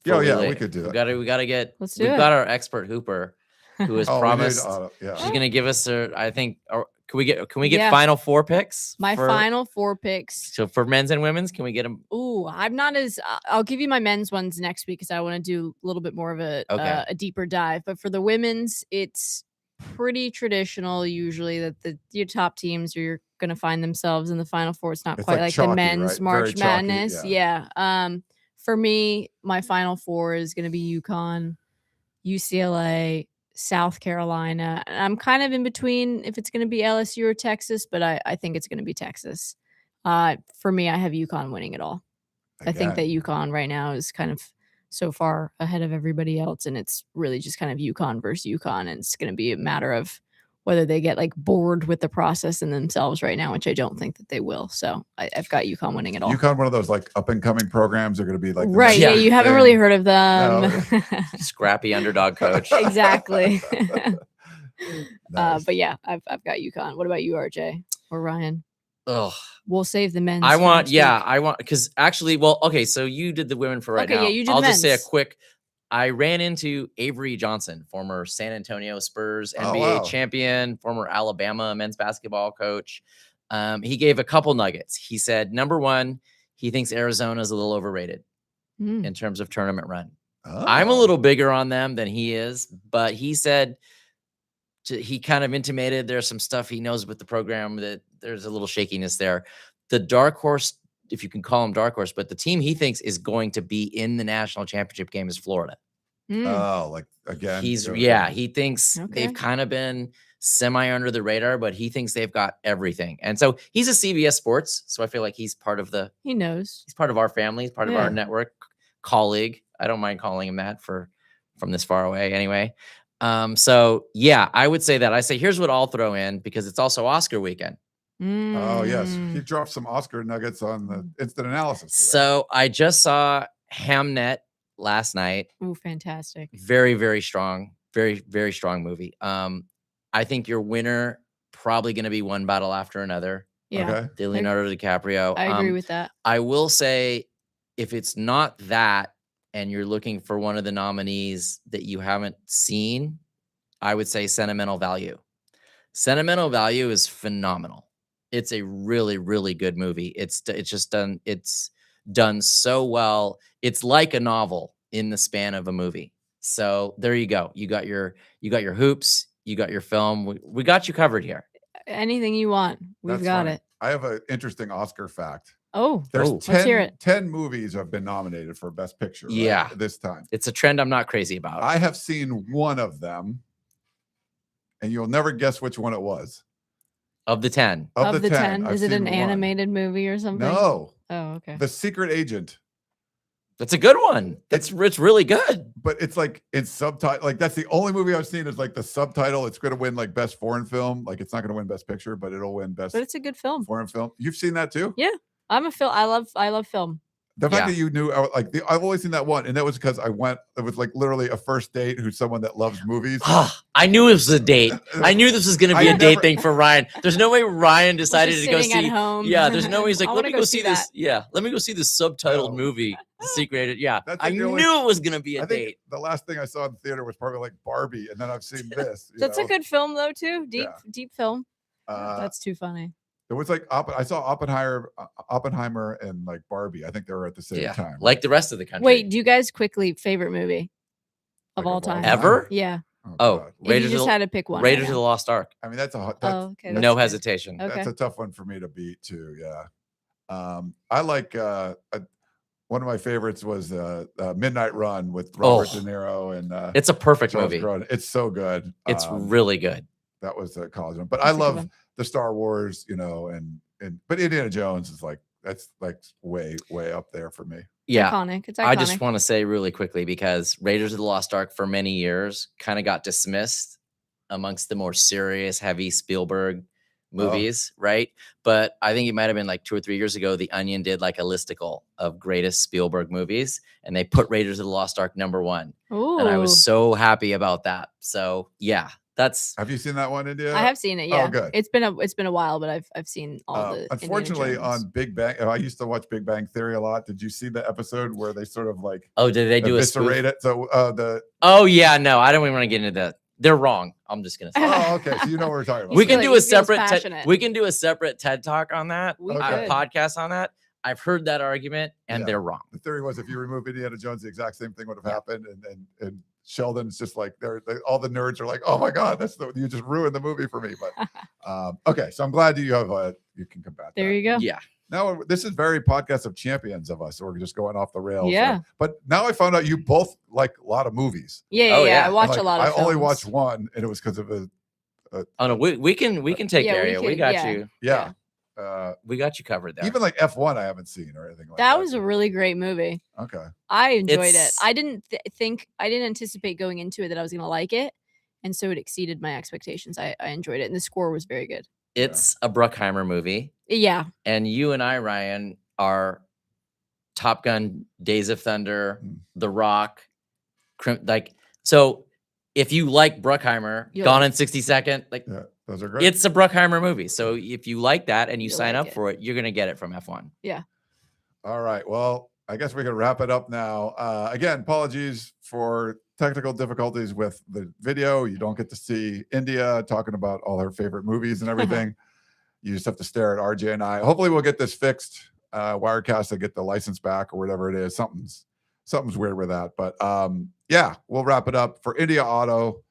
Yeah, before we could do that. We got to get, Let's do we've it. got our expert hooper who has Oh, we need promised yeah. she's going to give us I think, can we get Yeah. final 4 picks? My final 4 picks. So for men's and women's, can we get them? Ooh, I'm not as. I'll give you my men's ones next week because I want to do a little bit more of a deeper dive. But for the women's, it's pretty traditional usually that your top teams are going to find themselves in the Final Four. It's not It's quite like like chalky, the men's right? March Very chalky, Madness. yeah. Yeah. For me, my Final Four is going to be UConn, UCLA, South Carolina. And I'm kind of in between if it's going to be LSU or Texas, but I think it's going to be Texas. For me, I have UConn winning it all. I think that UConn right now is kind of so far ahead of everybody else, and it's really just kind of UConn versus UConn, and it's going to be a matter of whether they get like bored with the process in themselves right now, which I don't think that they will. So I've got UConn winning it all. UConn, one of those like up and coming programs, are going to be like the Right. next Yeah. big You haven't thing. really heard of them. No. Scrappy underdog coach. Exactly. Nice. But yeah, I've got UConn. What about you, RJ or Ryan? Ugh. We'll save the men's. I for want, next yeah, week. I want, because actually, well, okay, so you did the women for right Okay, now. yeah, you did I'll just say a men's. quick. I ran into Avery Johnson, former San Antonio Spurs Oh, NBA wow. champion, former Alabama men's basketball coach. He gave a couple nuggets. He said, number one, he thinks Arizona is a little overrated in terms of tournament run. I'm a Oh. little bigger on them than he is, but he said he kind of intimated there's some stuff he knows with the program that there's a little shakiness there. The dark horse, if you can call him dark horse, but the team he thinks is going to be in the national championship game is Florida. Oh, like again. He thinks Okay. they've kind of been semi under the radar, but he thinks they've got everything. And so he's a CBS Sports, so I feel like he's part of He knows. he's part of our family, he's part of Yeah. our network, colleague. I don't mind calling him that from this far away anyway. So yeah, I would say that. I say here's what I'll throw in because it's also Oscar weekend. Oh, yes. Mm. He dropped some Oscar nuggets on the instant analysis. So I just saw Hamnet last night. Ooh, fantastic. Very, very strong. Very, very strong movie. I think your winner probably going to be One Battle After Another. Yeah. Okay. The Leonardo DiCaprio. I agree with that. I will say if it's not that and you're looking for one of the nominees that you haven't seen, I would say Sentimental Value. Sentimental Value is phenomenal. It's a really, really good movie. It's done so well. It's like a novel in the span of a movie. So there you go. You got your hoops, you got your film. We got you covered here. Anything you want. We've That's got funny. it. I have an interesting Oscar fact. Oh, There's Oh. Let's hear 10, it. 10 movies have been nominated for Best Picture. Right, Yeah. this time. It's a trend I'm not crazy about. I have seen one of them, and you'll never guess which one it was. Of the 10. Of the 10, is I've it an seen one. animated movie or something? No, Oh, okay. The Secret Agent. That's a good one. It's really good. But it's like it's subtitle. Like that's the only movie I've seen is like the subtitle. It's going to win like Best Foreign Film. Like it's not going to win Best Picture, but it'll win Best But it's a good film. Foreign Film. You've seen that too? Yeah. I'm a film. I love film. The fact Yeah. that you knew, I've only seen that one, and that was because I went. It was like literally a first date who's someone that loves movies. I knew it was a date. I knew this was going to be I a date never- thing for Ryan. There's no way Ryan decided Just to go sitting see. at home. Yeah, there's no way he's like, I let wanna me go see this. that. Yeah, let me go see this subtitled No. movie, The Secret Agent. Yeah, That's I like the only- knew it was going to be a I think date. the last thing I saw in the theater was probably like Barbie, and then I've seen this. you That's a know? good film though too. Deep film. Uh, That's too funny. It was like I saw Oppenheimer and like Barbie. I think they were at the same Yeah, time. like the rest of the country. Wait, do you guys quickly favorite movie of all time? Ever? Yeah. Oh, God. If you Raiders, just of, had to pick one. Raiders right of the now. Lost Ark. I mean, that's Oh, okay. No that's hesitation. good. Okay. That's a tough one for me to beat too. Yeah. I like one of my favorites was Midnight Run with Robert De Niro and It's a perfect Josh movie. Brolin. It's so good. It's really good. That was a college one, but That's I a good love one. the Star Wars, but Indiana Jones is that's way up there for me. Yeah. Iconic. It's iconic. I just want to say really quickly because Raiders of the Lost Ark for many years kind of got dismissed amongst the more serious, heavy Spielberg movies, right? But I think it might have been like 2 or 3 years ago, The Onion did like a listicle of greatest Spielberg movies, and they put Raiders of the Lost Ark #1. Ooh. And I was so happy about that. So yeah, that's Have you seen that one, India? I have seen it. Yeah. Oh, good. It's been a while, but I've seen all the. Unfortunately, Indiana Jones. on Big Bang, I used to watch Big Bang Theory a lot. Did you see the episode where they sort of like oh, did they do a spoof? eviscerate it? So Oh yeah, no, I don't even want to get into that. They're wrong. I'm just gonna say. oh, okay, so you know what we're talking about. We feel can like do he a feels separate passionate. we can do a separate TED talk on that, We Okay. could. podcast on that. I've heard that argument, and Yeah. they're wrong. The theory was if you remove Indiana Jones, the exact same thing would have happened. And Sheldon's just like all the nerds are like, oh my god, you just ruined the movie for me. But okay, so I'm glad you have you can combat There that. you go. Yeah. Now this is very podcast of champions of us. So we're just going off the rails. Yeah. But now I found out you both like a lot of movies. Yeah. Oh, Yeah. yeah. I watch Like, a lot of. I only films. watched one, and it was because of a Oh no, we can take Yeah, care we of you. We can- got yeah. you. yeah. We got you covered there. Even like F1, I haven't seen or anything like that. That was a really great movie. Okay. I enjoyed it. It's- I didn't anticipate going into it that I was gonna like it, and so it exceeded my expectations. I enjoyed it, and the score was very good. It's a Bruckheimer movie. Yeah. And you and I, Ryan, are Top Gun, Days of Thunder, The Rock, so if you like Bruckheimer, Gone in 60 Seconds, Yeah, those are great. it's a Bruckheimer movie. So if you like that and you sign like up for it, you're going to get it from F1. Yeah. All right. Well, I guess we can wrap it up now. Again, apologies for technical difficulties with the video. You don't get to see India talking about all her favorite movies and everything. You just have to stare at RJ and I. Hopefully we'll get this fixed. Wirecast to get the license back or whatever it is. Something's weird with that. But yeah, we'll wrap it up. For India Otto,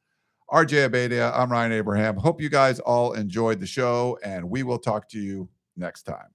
RJ Abeytia, I'm Ryan Abraham. Hope you guys all enjoyed the show, and we will talk to you next time.